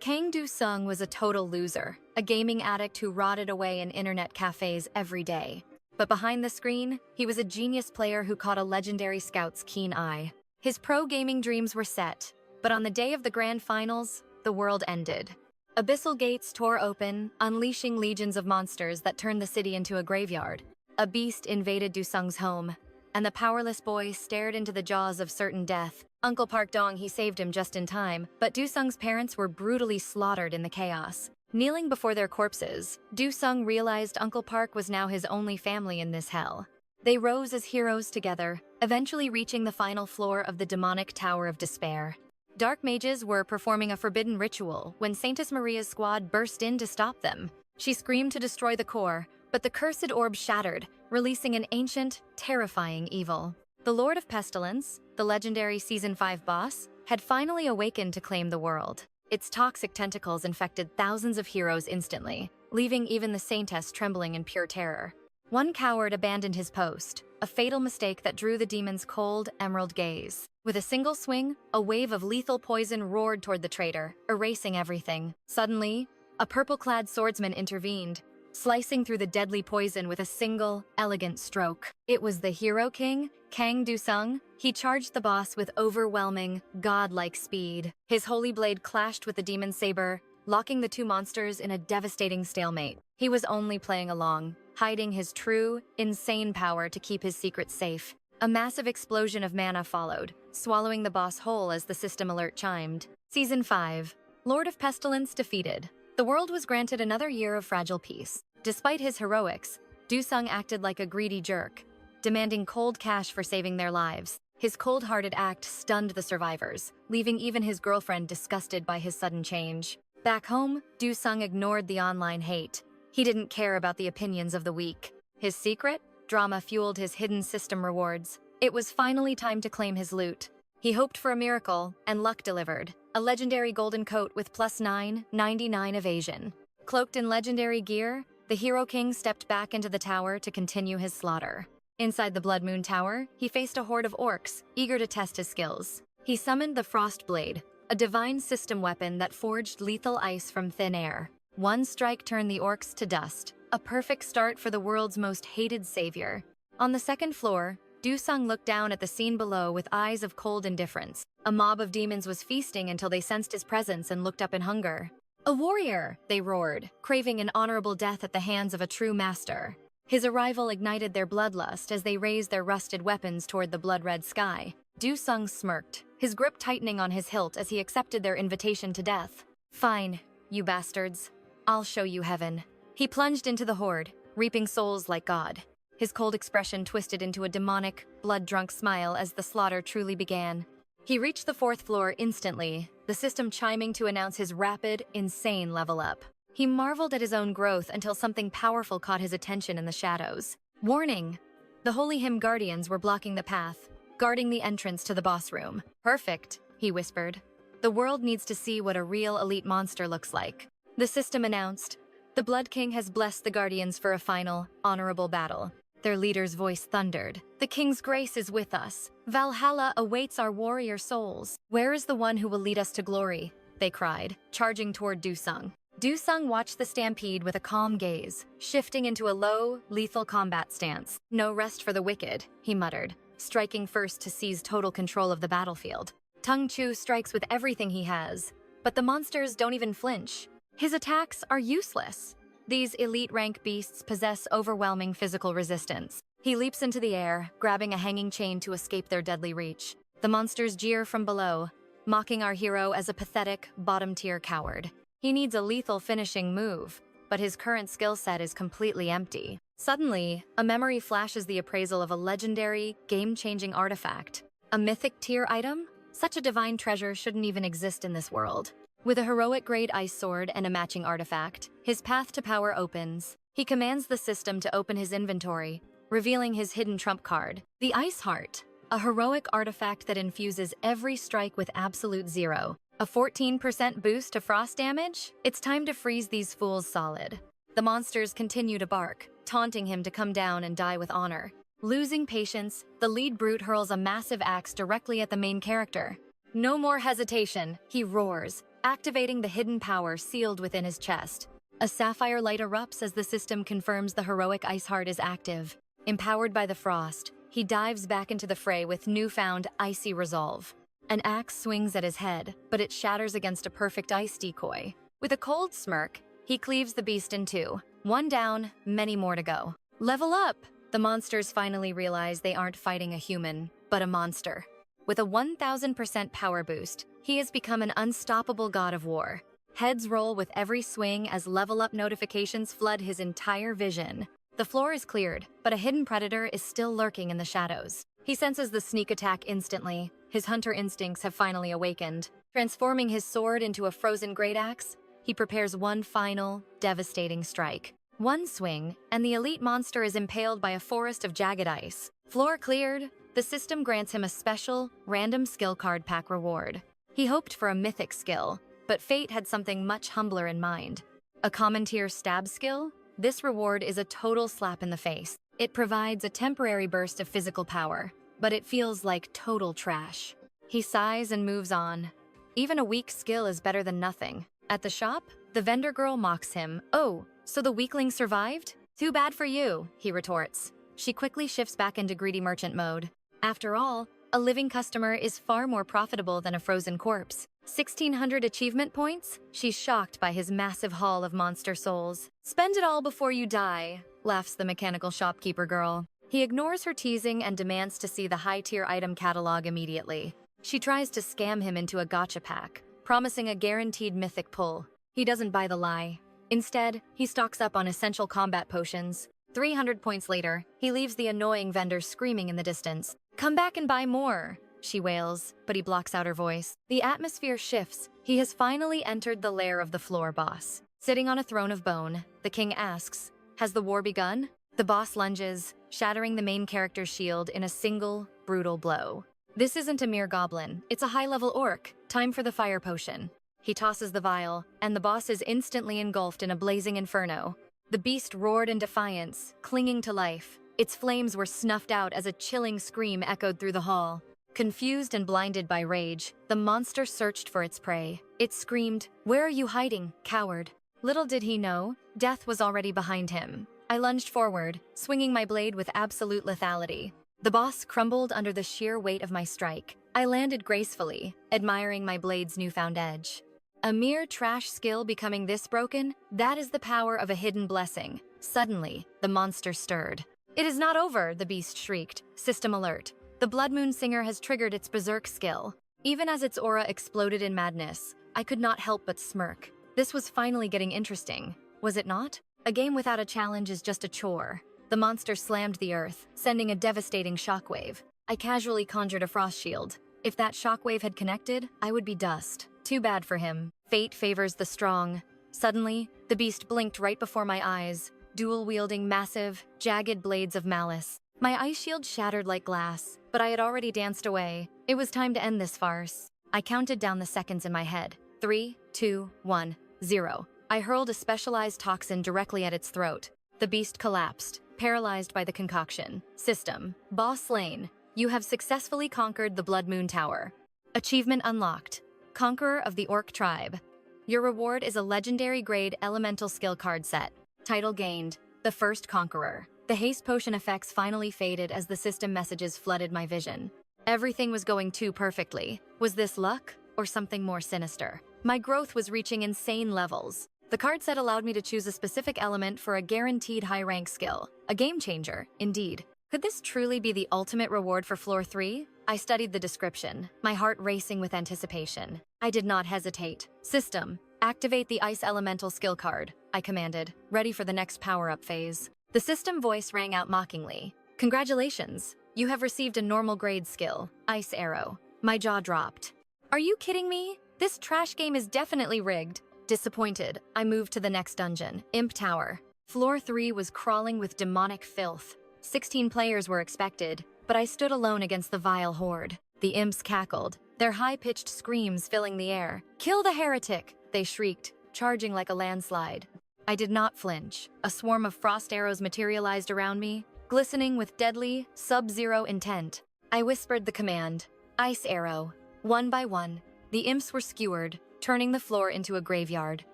Kang Do-sung was a total loser, a gaming addict who rotted away in internet cafes every day. But behind the screen, he was a genius player who caught a legendary scout's keen eye. His pro gaming dreams were set, but on the day of the grand finals, the world ended. Abyssal gates tore open, unleashing legions of monsters that turned the city into a graveyard. A beast invaded Do-sung's home, and the powerless boy stared into the jaws of certain death. Uncle Park Dong, he saved him just in time, but Do-sung's parents were brutally slaughtered in the chaos. Kneeling before their corpses, Do-sung realized Uncle Park was now his only family in this hell. They rose as heroes together, eventually reaching the final floor of the demonic Tower of Despair. Dark mages were performing a forbidden ritual when Saintess Maria's squad burst in to stop them. She screamed to destroy the core, but the cursed orb shattered, releasing an ancient, terrifying evil. The Lord of Pestilence, the legendary Season 5 boss, had finally awakened to claim the world. Its toxic tentacles infected thousands of heroes instantly, leaving even the Saintess trembling in pure terror. One coward abandoned his post, a fatal mistake that drew the demon's cold, emerald gaze. With a single swing, a wave of lethal poison roared toward the traitor, erasing everything. Suddenly, a purple-clad swordsman intervened, slicing through the deadly poison with a single, elegant stroke. It was the Hero King, Kang Do-sung. He charged the boss with overwhelming, godlike speed. His holy blade clashed with the demon's saber, locking the two monsters in a devastating stalemate. He was only playing along, hiding his true, insane power to keep his secrets safe. A massive explosion of mana followed, swallowing the boss whole as the system alert chimed. Season 5. Lord of Pestilence defeated. The world was granted another year of fragile peace. Despite his heroics, Do-sung acted like a greedy jerk, demanding cold cash for saving their lives. His cold-hearted act stunned the survivors, leaving even his girlfriend disgusted by his sudden change. Back home, Do-sung ignored the online hate. He didn't care about the opinions of the weak. His secret? Drama fueled his hidden system rewards. It was finally time to claim his loot. He hoped for a miracle, and luck delivered. A legendary golden coat with +999 evasion. Cloaked in legendary gear, the Hero King stepped back into the tower to continue his slaughter. Inside the Blood Moon Tower, he faced a horde of orcs, eager to test his skills. He summoned the Frost Blade, a divine system weapon that forged lethal ice from thin air. One strike turned the orcs to dust, a perfect start for the world's most hated savior. On the second floor, Do-sung looked down at the scene below with eyes of cold indifference. A mob of demons was feasting until they sensed his presence and looked up in hunger. "A warrior!" they roared, craving an honorable death at the hands of a true master. His arrival ignited their bloodlust as they raised their rusted weapons toward the blood-red sky. Do-sung smirked, his grip tightening on his hilt as he accepted their invitation to death. "Fine, you bastards. I'll show you heaven." He plunged into the horde, reaping souls like God. His cold expression twisted into a demonic, blood-drunk smile as the slaughter truly began. He reached the fourth floor instantly, the system chiming to announce his rapid, insane level up. He marveled at his own growth until something powerful caught his attention in the shadows. Warning! The Holy Hymn Guardians were blocking the path, guarding the entrance to the boss room. "Perfect," he whispered. "The world needs to see what a real elite monster looks like." The system announced, "The Blood King has blessed the Guardians for a final, honorable battle." Their leader's voice thundered. "The King's grace is with us. Valhalla awaits our warrior souls. Where is the one who will lead us to glory?" they cried, charging toward Do-sung. Do-sung watched the stampede with a calm gaze, shifting into a low, lethal combat stance. "No rest for the wicked," he muttered, striking first to seize total control of the battlefield. Tung Chu strikes with everything he has, but the monsters don't even flinch. His attacks are useless. These elite-rank beasts possess overwhelming physical resistance. He leaps into the air, grabbing a hanging chain to escape their deadly reach. The monsters jeer from below, mocking our hero as a pathetic, bottom-tier coward. He needs a lethal finishing move, but his current skill set is completely empty. Suddenly, a memory flashes the appraisal of a legendary, game-changing artifact. A mythic tier item? Such a divine treasure shouldn't even exist in this world. With a heroic-grade ice sword and a matching artifact, his path to power opens. He commands the system to open his inventory, revealing his hidden trump card, the Ice Heart, a heroic artifact that infuses every strike with absolute zero. A 14% boost to frost damage? It's time to freeze these fools solid. The monsters continue to bark, taunting him to come down and die with honor. Losing patience, the lead brute hurls a massive axe directly at the main character. "No more hesitation," he roars, activating the hidden power sealed within his chest. A sapphire light erupts as the system confirms the heroic ice heart is active. Empowered by the frost, he dives back into the fray with newfound icy resolve. An axe swings at his head, but it shatters against a perfect ice decoy. With a cold smirk, he cleaves the beast in two. One down, many more to go. Level up! The monsters finally realize they aren't fighting a human, but a monster. With a 1000% power boost, he has become an unstoppable god of war. Heads roll with every swing as level-up notifications flood his entire vision. The floor is cleared, but a hidden predator is still lurking in the shadows. He senses the sneak attack instantly. His hunter instincts have finally awakened. Transforming his sword into a frozen great axe, he prepares one final, devastating strike. One swing, and the elite monster is impaled by a forest of jagged ice. Floor cleared, the system grants him a special, random skill card pack reward. He hoped for a mythic skill, but fate had something much humbler in mind. A common tier stab skill? This reward is a total slap in the face. It provides a temporary burst of physical power, but it feels like total trash. He sighs and moves on. Even a weak skill is better than nothing. At the shop, the vendor girl mocks him. "Oh, so the weakling survived? Too bad for you," he retorts. She quickly shifts back into greedy merchant mode. After all, a living customer is far more profitable than a frozen corpse. 1,600 achievement points? She's shocked by his massive haul of monster souls. "Spend it all before you die," laughs the mechanical shopkeeper girl. He ignores her teasing and demands to see the high-tier item catalog immediately. She tries to scam him into a gacha pack, promising a guaranteed mythic pull. He doesn't buy the lie. Instead, he stocks up on essential combat potions. 300 points later, he leaves the annoying vendor screaming in the distance. "Come back and buy more," she wails, but he blocks out her voice. The atmosphere shifts. He has finally entered the lair of the floor boss. Sitting on a throne of bone, the king asks, "Has the war begun?" The boss lunges, shattering the main character's shield in a single, brutal blow. This isn't a mere goblin, it's a high-level orc. Time for the fire potion. He tosses the vial, and the boss is instantly engulfed in a blazing inferno. The beast roared in defiance, clinging to life. Its flames were snuffed out as a chilling scream echoed through the hall. Confused and blinded by rage, the monster searched for its prey. It screamed, "Where are you hiding, coward?" Little did he know, death was already behind him. I lunged forward, swinging my blade with absolute lethality. The boss crumbled under the sheer weight of my strike. I landed gracefully, admiring my blade's newfound edge. A mere trash skill becoming this broken? That is the power of a hidden blessing. Suddenly, the monster stirred. "It is not over," the beast shrieked. System alert. The Blood Moon Singer has triggered its berserk skill. Even as its aura exploded in madness, I could not help but smirk. This was finally getting interesting, was it not? A game without a challenge is just a chore. The monster slammed the earth, sending a devastating shockwave. I casually conjured a frost shield. If that shockwave had connected, I would be dust. Too bad for him. Fate favors the strong. Suddenly, the beast blinked right before my eyes, dual-wielding massive, jagged blades of malice. My ice shield shattered like glass, but I had already danced away. It was time to end this farce. I counted down the seconds in my head. 3, 2, 1, 0. I hurled a specialized toxin directly at its throat. The beast collapsed, paralyzed by the concoction. System. Boss slain. You have successfully conquered the Blood Moon Tower. Achievement unlocked. Conqueror of the Orc Tribe. Your reward is a legendary grade elemental skill card set. Title gained. The First Conqueror. The haste potion effects finally faded as the system messages flooded my vision. Everything was going too perfectly. Was this luck or something more sinister? My growth was reaching insane levels. The card set allowed me to choose a specific element for a guaranteed high-rank skill. A game changer, indeed. Could this truly be the ultimate reward for Floor 3? I studied the description, my heart racing with anticipation. I did not hesitate. System, activate the Ice Elemental skill card, I commanded, ready for the next power-up phase. The system voice rang out mockingly. Congratulations, you have received a normal grade skill, Ice Arrow. My jaw dropped. Are you kidding me? This trash game is definitely rigged. Disappointed, I moved to the next dungeon, Imp Tower. Floor 3 was crawling with demonic filth. 16 players were expected, but I stood alone against the vile horde. The imps cackled, their high-pitched screams filling the air. "Kill the heretic!" they shrieked, charging like a landslide. I did not flinch. A swarm of frost arrows materialized around me, glistening with deadly, sub-zero intent. I whispered the command, "Ice Arrow." One by one, the imps were skewered, turning the floor into a graveyard.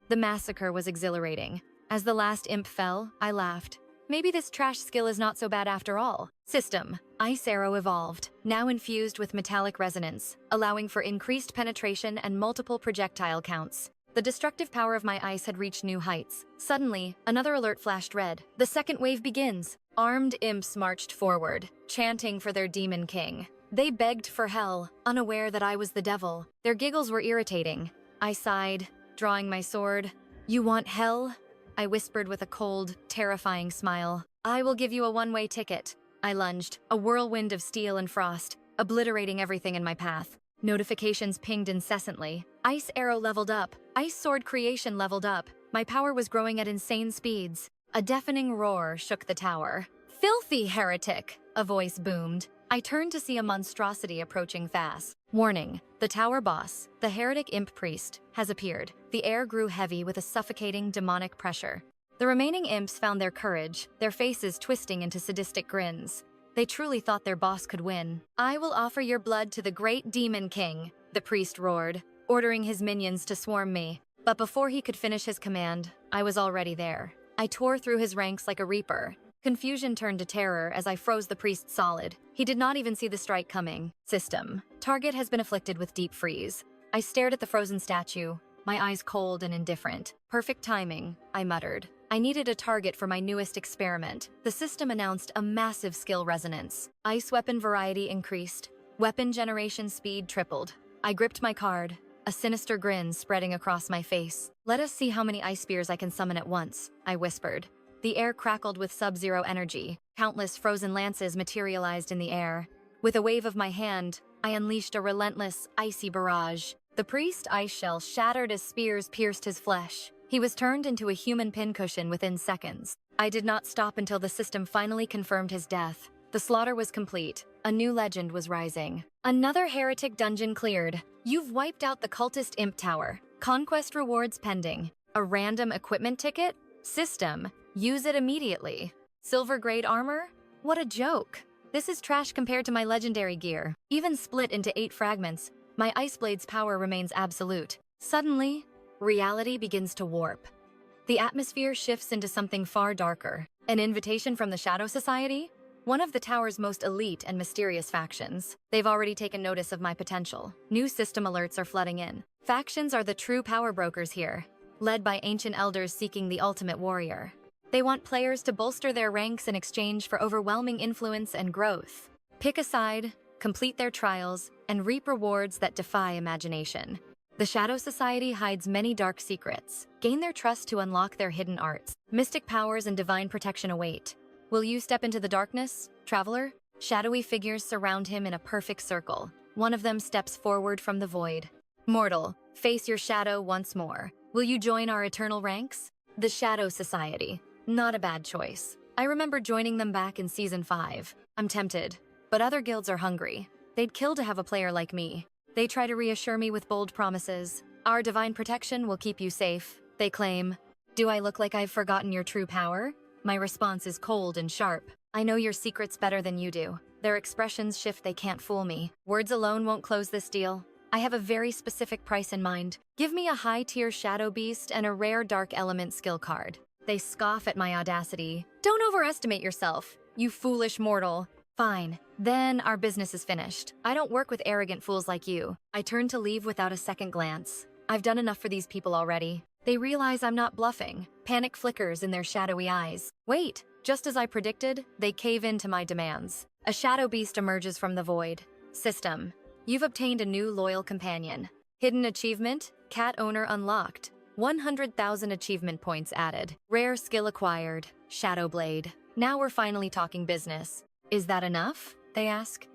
The massacre was exhilarating. As the last imp fell, I laughed. Maybe this trash skill is not so bad after all. System. Ice Arrow evolved, now infused with metallic resonance, allowing for increased penetration and multiple projectile counts. The destructive power of my ice had reached new heights. Suddenly, another alert flashed red. The second wave begins. Armed imps marched forward, chanting for their demon king. They begged for hell, unaware that I was the devil. Their giggles were irritating. I sighed, drawing my sword. "You want hell?" I whispered with a cold, terrifying smile. "I will give you a one-way ticket." I lunged, a whirlwind of steel and frost, obliterating everything in my path. Notifications pinged incessantly. Ice Arrow leveled up. Ice Sword Creation leveled up. My power was growing at insane speeds. A deafening roar shook the tower. "Filthy heretic!" a voice boomed. I turned to see a monstrosity approaching fast. Warning, the tower boss, the heretic imp priest, has appeared. The air grew heavy with a suffocating demonic pressure. The remaining imps found their courage, their faces twisting into sadistic grins. They truly thought their boss could win. "I will offer your blood to the great demon king," the priest roared, ordering his minions to swarm me. But before he could finish his command, I was already there. I tore through his ranks like a reaper. Confusion turned to terror as I froze the priest solid. He did not even see the strike coming. System. Target has been afflicted with deep freeze. I stared at the frozen statue, my eyes cold and indifferent. "Perfect timing," I muttered. I needed a target for my newest experiment. The system announced a massive skill resonance. Ice weapon variety increased. Weapon generation speed tripled. I gripped my card, a sinister grin spreading across my face. "Let us see how many ice spears I can summon at once," I whispered. The air crackled with sub-zero energy. Countless frozen lances materialized in the air. With a wave of my hand, I unleashed a relentless, icy barrage. The priest ice shell shattered as spears pierced his flesh. He was turned into a human pincushion within seconds. I did not stop until the system finally confirmed his death. The slaughter was complete. A new legend was rising. Another heretic dungeon cleared. You've wiped out the cultist imp tower. Conquest rewards pending. A random equipment ticket? System. Use it immediately. Silver grade armor? What a joke. This is trash compared to my legendary gear. Even split into 8 fragments, my Ice Blade's power remains absolute. Suddenly, reality begins to warp. The atmosphere shifts into something far darker. An invitation from the Shadow Society? One of the tower's most elite and mysterious factions. They've already taken notice of my potential. New system alerts are flooding in. Factions are the true power brokers here, led by ancient elders seeking the ultimate warrior. They want players to bolster their ranks in exchange for overwhelming influence and growth. Pick a side, complete their trials, and reap rewards that defy imagination. The Shadow Society hides many dark secrets. Gain their trust to unlock their hidden arts. Mystic powers and divine protection await. Will you step into the darkness, traveler? Shadowy figures surround him in a perfect circle. One of them steps forward from the void. Mortal, face your shadow once more. Will you join our eternal ranks? The Shadow Society. Not a bad choice. I remember joining them back in Season 5. I'm tempted, but other guilds are hungry. They'd kill to have a player like me. They try to reassure me with bold promises. Our divine protection will keep you safe, they claim. Do I look like I've forgotten your true power? My response is cold and sharp. I know your secrets better than you do. Their expressions shift, they can't fool me. Words alone won't close this deal. I have a very specific price in mind. Give me a high-tier Shadow Beast and a rare Dark Element skill card. They scoff at my audacity. Don't overestimate yourself, you foolish mortal. Fine, then our business is finished. I don't work with arrogant fools like you. I turn to leave without a second glance. I've done enough for these people already. They realize I'm not bluffing. Panic flickers in their shadowy eyes. Wait, just as I predicted, they cave in to my demands. A Shadow Beast emerges from the void. System. You've obtained a new loyal companion. Hidden achievement, cat owner unlocked. 100,000 achievement points added. Rare skill acquired, Shadow Blade. Now we're finally talking business. Is that enough? They ask.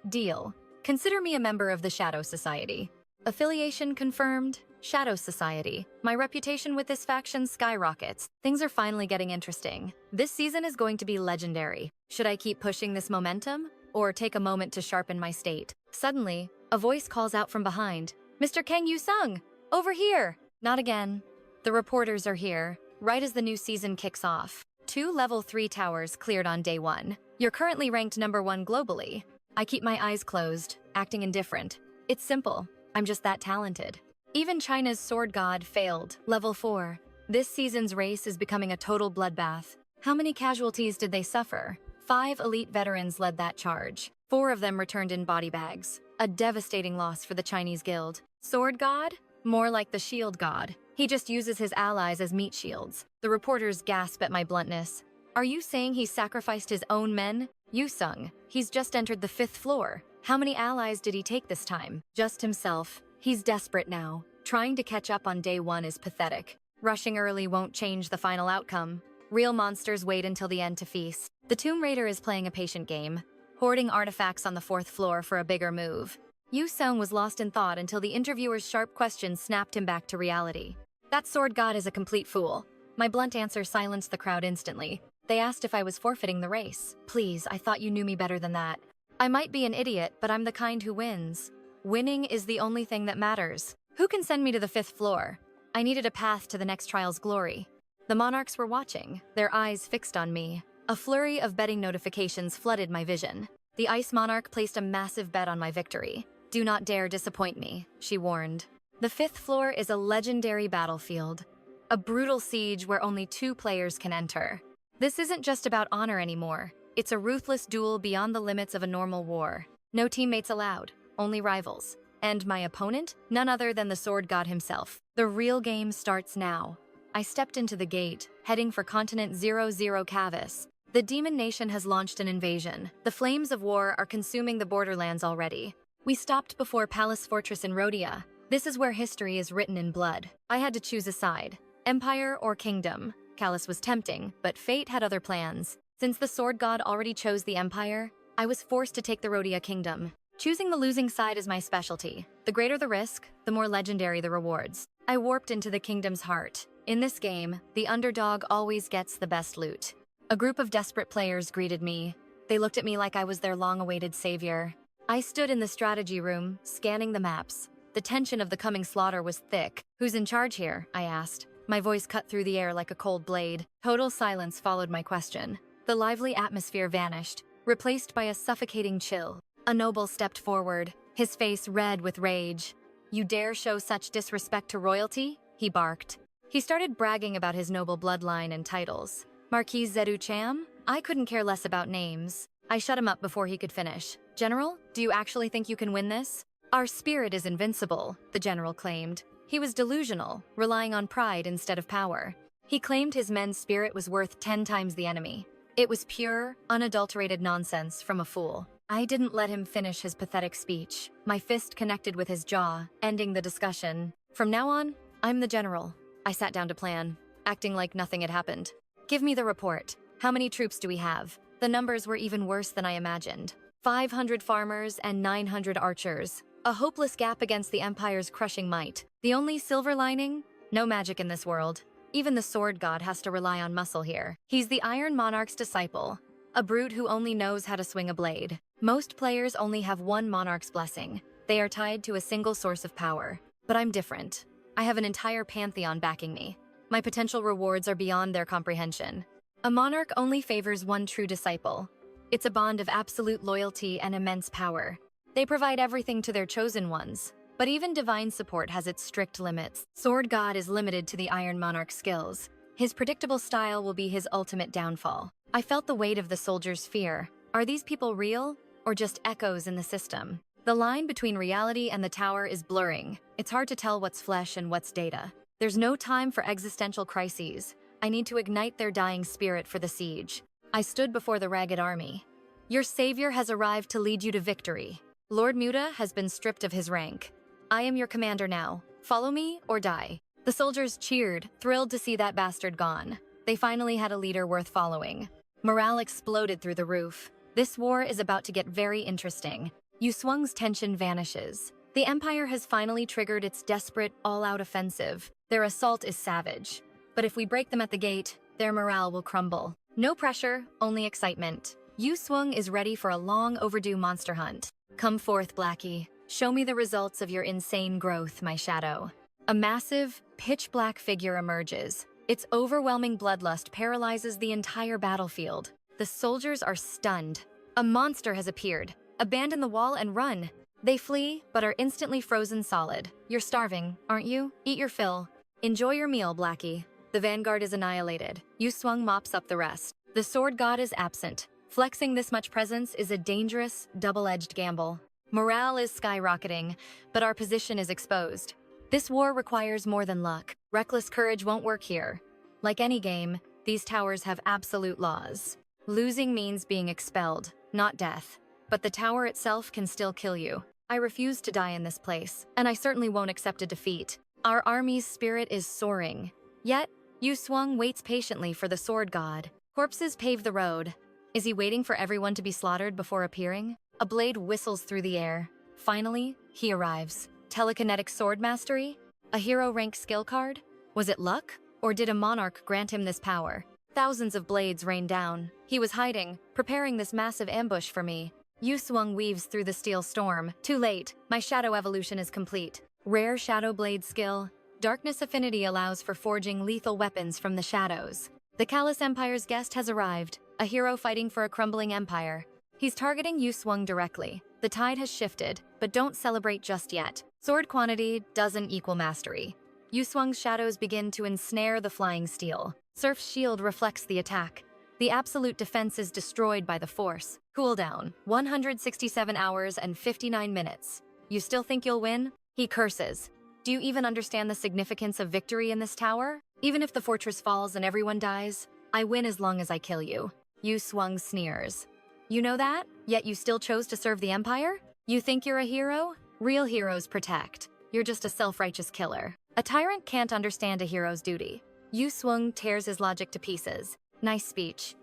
Deal. Consider me a member of the Shadow Society. Affiliation confirmed, Shadow Society. My reputation with this faction skyrockets. Things are finally getting interesting. This season is going to be legendary. Should I keep pushing this momentum, or take a moment to sharpen my state? Suddenly, a voice calls out from behind. Mr. Kang Yu-sung, over here! Not again. The reporters are here, right as the new season kicks off. 2 level 3 towers cleared on day 1. You're currently ranked number 1 globally. I keep my eyes closed, acting indifferent. It's simple. I'm just that talented. Even China's sword god failed. Level 4. This season's race is becoming a total bloodbath. How many casualties did they suffer? 5 elite veterans led that charge. 4 of them returned in body bags. A devastating loss for the Chinese guild. Sword god? More like the shield god. He just uses his allies as meat shields. The reporters gasp at my bluntness. Are you saying he sacrificed his own men? Yu-sung, he's just entered the 5th floor. How many allies did he take this time? Just himself. He's desperate now. Trying to catch up on day 1 is pathetic. Rushing early won't change the final outcome. Real monsters wait until the end to feast. The Tomb Raider is playing a patient game, hoarding artifacts on the 4th floor for a bigger move. Yu-sung was lost in thought until the interviewer's sharp questions snapped him back to reality. That sword god is a complete fool. My blunt answer silenced the crowd instantly. They asked if I was forfeiting the race. Please, I thought you knew me better than that. I might be an idiot, but I'm the kind who wins. Winning is the only thing that matters. Who can send me to the 5th floor? I needed a path to the next trial's glory. The monarchs were watching, their eyes fixed on me. A flurry of betting notifications flooded my vision. The Ice Monarch placed a massive bet on my victory. Do not dare disappoint me, she warned. The 5th floor is a legendary battlefield. A brutal siege where only 2 players can enter. This isn't just about honor anymore. It's a ruthless duel beyond the limits of a normal war. No teammates allowed, only rivals. And my opponent? None other than the sword god himself. The real game starts now. I stepped into the gate, heading for Continent 00 The Demon Nation has launched an invasion. The flames of war are consuming the borderlands already. We stopped before Palace Fortress in Rhodia. This is where history is written in blood. I had to choose a side. Empire or kingdom. Callus was tempting, but fate had other plans. Since the sword god already chose the Empire, I was forced to take the Rhodia kingdom. Choosing the losing side is my specialty. The greater the risk, the more legendary the rewards. I warped into the kingdom's heart. In this game, the underdog always gets the best loot. A group of desperate players greeted me. They looked at me like I was their long-awaited savior. I stood in the strategy room, scanning the maps. The tension of the coming slaughter was thick. Who's in charge here? I asked. My voice cut through the air like a cold blade. Total silence followed my question. The lively atmosphere vanished, replaced by a suffocating chill. A noble stepped forward, his face red with rage. You dare show such disrespect to royalty? He barked. He started bragging about his noble bloodline and titles. Marquis 𝒂𝒏𝒌? I couldn't care less about names. I shut him up before he could finish. General, do you actually think you can win this? Our spirit is invincible, the general claimed. He was delusional, relying on pride instead of power. He claimed his men's spirit was worth 10 times the enemy. It was pure, unadulterated nonsense from a fool. I didn't let him finish his pathetic speech. My fist connected with his jaw, ending the discussion. From now on, I'm the general. I sat down to plan, acting like nothing had happened. Give me the report. How many troops do we have? The numbers were even worse than I imagined. 500 farmers and 900 archers. A hopeless gap against the Empire's crushing might. The only silver lining? No magic in this world. Even the sword god has to rely on muscle here. He's the Iron Monarch's disciple, a brute who only knows how to swing a blade. Most players only have one monarch's blessing. They are tied to a single source of power. But I'm different. I have an entire pantheon backing me. My potential rewards are beyond their comprehension. A monarch only favors one true disciple. It's a bond of absolute loyalty and immense power. They provide everything to their chosen ones, but even divine support has its strict limits. Sword God is limited to the Iron Monarch's skills. His predictable style will be his ultimate downfall. I felt the weight of the soldier's fear. Are these people real, or just echoes in the system? The line between reality and the tower is blurring. It's hard to tell what's flesh and what's data. There's no time for existential crises. I need to ignite their dying spirit for the siege. I stood before the ragged army. Your savior has arrived to lead you to victory. Lord Muta has been stripped of his rank. I am your commander now. Follow me or die. The soldiers cheered, thrilled to see that bastard gone. They finally had a leader worth following. Morale exploded through the roof. This war is about to get very interesting. Yu-sung's tension vanishes. The Empire has finally triggered its desperate, all-out offensive. Their assault is savage. But if we break them at the gate, their morale will crumble. No pressure, only excitement. Yu-sung is ready for a long overdue monster hunt. Come forth, Blackie. Show me the results of your insane growth, my shadow. A massive, pitch-black figure emerges. Its overwhelming bloodlust paralyzes the entire battlefield. The soldiers are stunned. A monster has appeared. Abandon the wall and run. They flee, but are instantly frozen solid. You're starving, aren't you? Eat your fill. Enjoy your meal, Blackie. The vanguard is annihilated. Yu-Swung mops up the rest. The sword god is absent. Flexing this much presence is a dangerous, double-edged gamble. Morale is skyrocketing, but our position is exposed. This war requires more than luck. Reckless courage won't work here. Like any game, these towers have absolute laws. Losing means being expelled, not death. But the tower itself can still kill you. I refuse to die in this place, and I certainly won't accept a defeat. Our army's spirit is soaring. Yet, Yu-Swung waits patiently for the sword god. Corpses pave the road. Is he waiting for everyone to be slaughtered before appearing? A blade whistles through the air. Finally, he arrives. Telekinetic sword mastery? A hero rank skill card? Was it luck? Or did a monarch grant him this power? Thousands of blades rain down. He was hiding, preparing this massive ambush for me. Yu-Swung weaves through the steel storm. Too late. My shadow evolution is complete. Rare shadow blade skill. Darkness affinity allows for forging lethal weapons from the shadows. The Callous Empire's guest has arrived, a hero fighting for a crumbling empire. He's targeting Yu-Swung directly. The tide has shifted, but don't celebrate just yet. Sword quantity doesn't equal mastery. Yu-Swung's shadows begin to ensnare the flying steel. Surf's shield reflects the attack. The absolute defense is destroyed by the force. Cooldown, 167 hours and 59 minutes. You still think you'll win? He curses. Do you even understand the significance of victory in this tower? Even if the fortress falls and everyone dies, I win as long as I kill you. Yu-Swung sneers. You know that? Yet you still chose to serve the Empire? You think you're a hero? Real heroes protect. You're just a self-righteous killer. A tyrant can't understand a hero's duty. Yu-Swung tears his logic to pieces. Nice speech.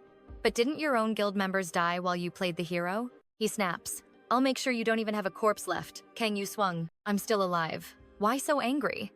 But didn't your own guild members die while you played the hero? He snaps. I'll make sure you don't even have a corpse left, Kang Yu-Swung. I'm still alive. Why so angry?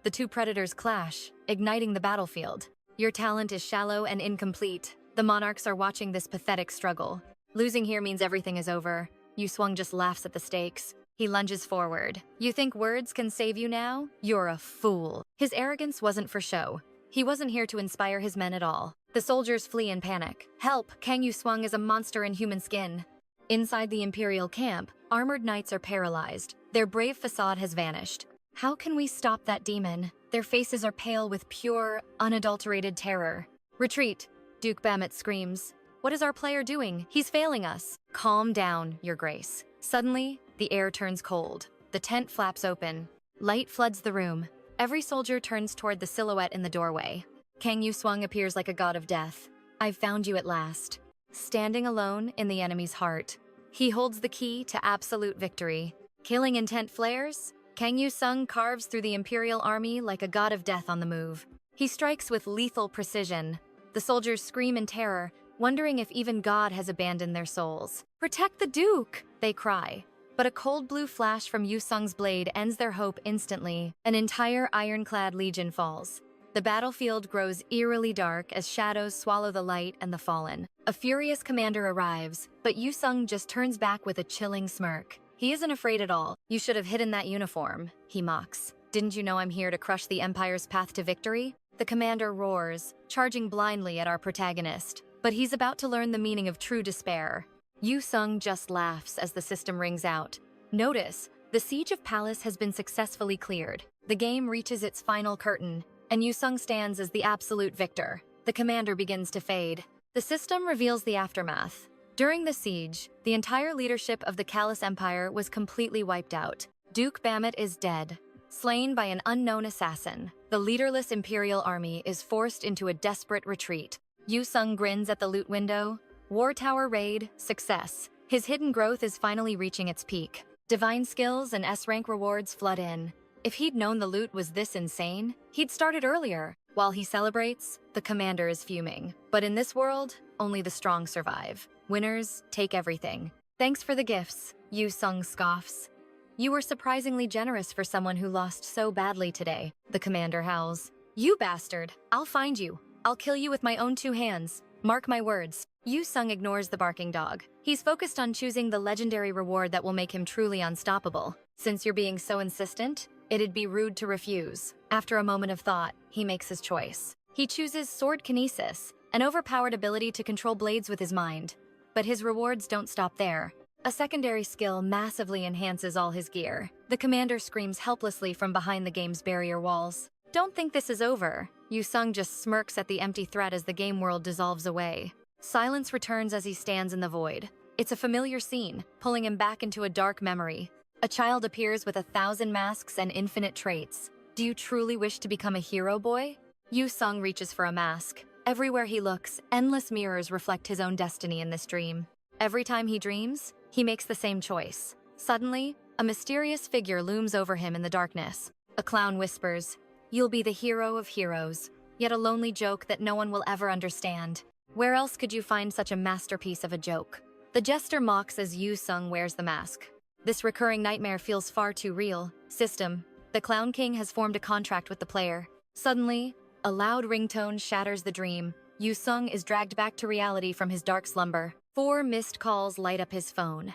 The two predators clash, igniting the battlefield. Your talent is shallow and incomplete. The monarchs are watching this pathetic struggle. Losing here means everything is over. Yu-Swung just laughs at the stakes. He lunges forward. You think words can save you now? You're a fool. His arrogance wasn't for show. He wasn't here to inspire his men at all. The soldiers flee in panic. Help! Kang Yu-Swung is a monster in human skin. Inside the Imperial camp, armored knights are paralyzed. Their brave facade has vanished. How can we stop that demon? Their faces are pale with pure, unadulterated terror. Retreat! 𝒂𝒏 screams. What is our player doing? He's failing us. Calm down, Your Grace. Suddenly, the air turns cold. The tent flaps open. Light floods the room. Every soldier turns toward the silhouette in the doorway. Kang Yu-Swung appears like a god of death. I've found you at last. Standing alone in the enemy's heart. He holds the key to absolute victory. Killing intent flares? Kang Yu-Swung carves through the Imperial army like a god of death on the move. He strikes with lethal precision. The soldiers scream in terror, wondering if even God has abandoned their souls. Protect the Duke, they cry. But a cold blue flash from Yu-Swung's blade ends their hope instantly. An entire ironclad legion falls. The battlefield grows eerily dark as shadows swallow the light and the fallen. A furious commander arrives, but Yu-Swung just turns back with a chilling smirk. He isn't afraid at all. You should have hidden that uniform, he mocks. Didn't you know I'm here to crush the Empire's path to victory? The commander roars, charging blindly at our protagonist. But he's about to learn the meaning of true despair. Yu-Swung just laughs as the system rings out. Notice, the siege of Palace has been successfully cleared. The game reaches its final curtain, and Yu-Swung stands as the absolute victor. The commander begins to fade. The system reveals the aftermath. During the siege, the entire leadership of the Callous Empire was completely wiped out. 𝒂𝒏 is dead. Slain by an unknown assassin, the leaderless Imperial army is forced into a desperate retreat. Yu-Swung grins at the loot window. War Tower raid, success. His hidden growth is finally reaching its peak. Divine skills and S-rank rewards flood in. If he'd known the loot was this insane, he'd started earlier. While he celebrates, the commander is fuming. But in this world, only the strong survive. Winners take everything. Thanks for the gifts, Yu-Swung scoffs. You were surprisingly generous for someone who lost so badly today, the commander howls. You bastard, I'll find you. I'll kill you with my own two hands. Mark my words. Yu-Swung ignores the barking dog. He's focused on choosing the legendary reward that will make him truly unstoppable. Since you're being so insistent, it'd be rude to refuse. After a moment of thought, he makes his choice. He chooses Sword Kinesis, an overpowered ability to control blades with his mind. But his rewards don't stop there. A secondary skill massively enhances all his gear. The commander screams helplessly from behind the game's barrier walls. Don't think this is over. Yu-sung just smirks at the empty threat as the game world dissolves away. Silence returns as he stands in the void. It's a familiar scene, pulling him back into a dark memory. A child appears with 1,000 masks and infinite traits. Do you truly wish to become a hero, boy? Yu-sung reaches for a mask. Everywhere he looks, endless mirrors reflect his own destiny in this dream. Every time he dreams, he makes the same choice. Suddenly, a mysterious figure looms over him in the darkness. A clown whispers, "You'll be the hero of heroes," yet a lonely joke that no one will ever understand. Where else could you find such a masterpiece of a joke? The jester mocks as Yu-sung wears the mask. This recurring nightmare feels far too real. System. The Clown King has formed a contract with the player. Suddenly, a loud ringtone shatters the dream. Yu-sung is dragged back to reality from his dark slumber. 4 missed calls light up his phone.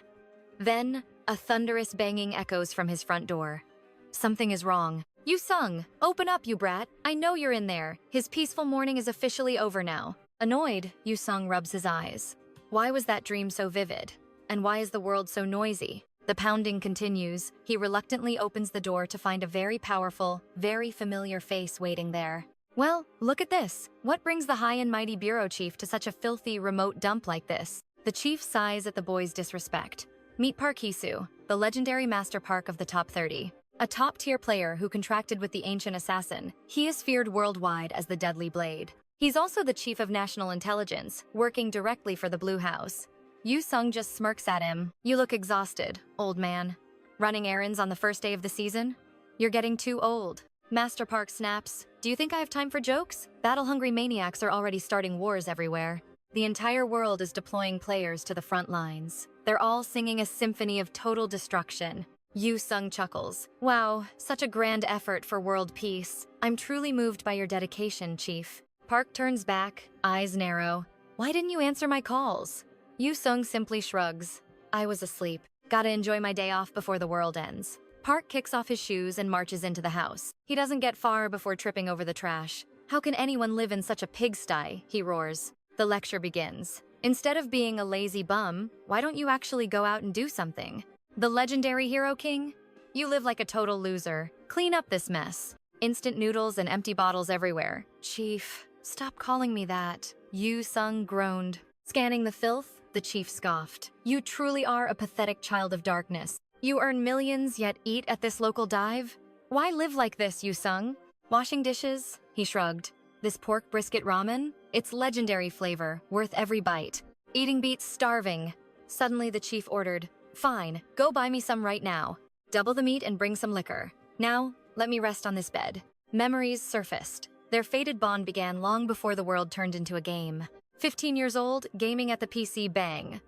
Then, a thunderous banging echoes from his front door. Something is wrong. Yu-sung, open up, you brat. I know you're in there. His peaceful morning is officially over now. Annoyed, Yu-sung rubs his eyes. Why was that dream so vivid? And why is the world so noisy? The pounding continues. He reluctantly opens the door to find a very powerful, very familiar face waiting there. Well, look at this. What brings the high and mighty bureau chief to such a filthy, remote dump like this? The chief sighs at the boy's disrespect. Meet Park Hee-soo, the legendary master Park of the top 30. A top-tier player who contracted with the ancient assassin. He is feared worldwide as the Deadly Blade. He's also the chief of national intelligence, working directly for the Blue House. Yu-sung just smirks at him. You look exhausted, old man. Running errands on the first day of the season? You're getting too old. Master Park snaps. Do you think I have time for jokes? Battle-hungry maniacs are already starting wars everywhere. The entire world is deploying players to the front lines. They're all singing a symphony of total destruction. Yu-sung chuckles. Wow, such a grand effort for world peace. I'm truly moved by your dedication, Chief. Park turns back, eyes narrow. Why didn't you answer my calls? Yu-sung simply shrugs. I was asleep. Gotta enjoy my day off before the world ends. Park kicks off his shoes and marches into the house. He doesn't get far before tripping over the trash. How can anyone live in such a pigsty? He roars. The lecture begins. Instead of being a lazy bum, why don't you actually go out and do something? The legendary hero king? You live like a total loser. Clean up this mess. Instant noodles and empty bottles everywhere. Chief, stop calling me that. Yu-sung groaned. Scanning the filth, the chief scoffed. You truly are a pathetic child of darkness. You earn millions, yet eat at this local dive? Why live like this, Yu-sung? Washing dishes? He shrugged. This pork brisket ramen? It's legendary flavor, worth every bite. Eating beats starving. Suddenly the chief ordered, Fine, go buy me some right now. Double the meat and bring some liquor. Now, let me rest on this bed. Memories surfaced. Their fated bond began long before the world turned into a game. 15 years old, gaming at the PC bang.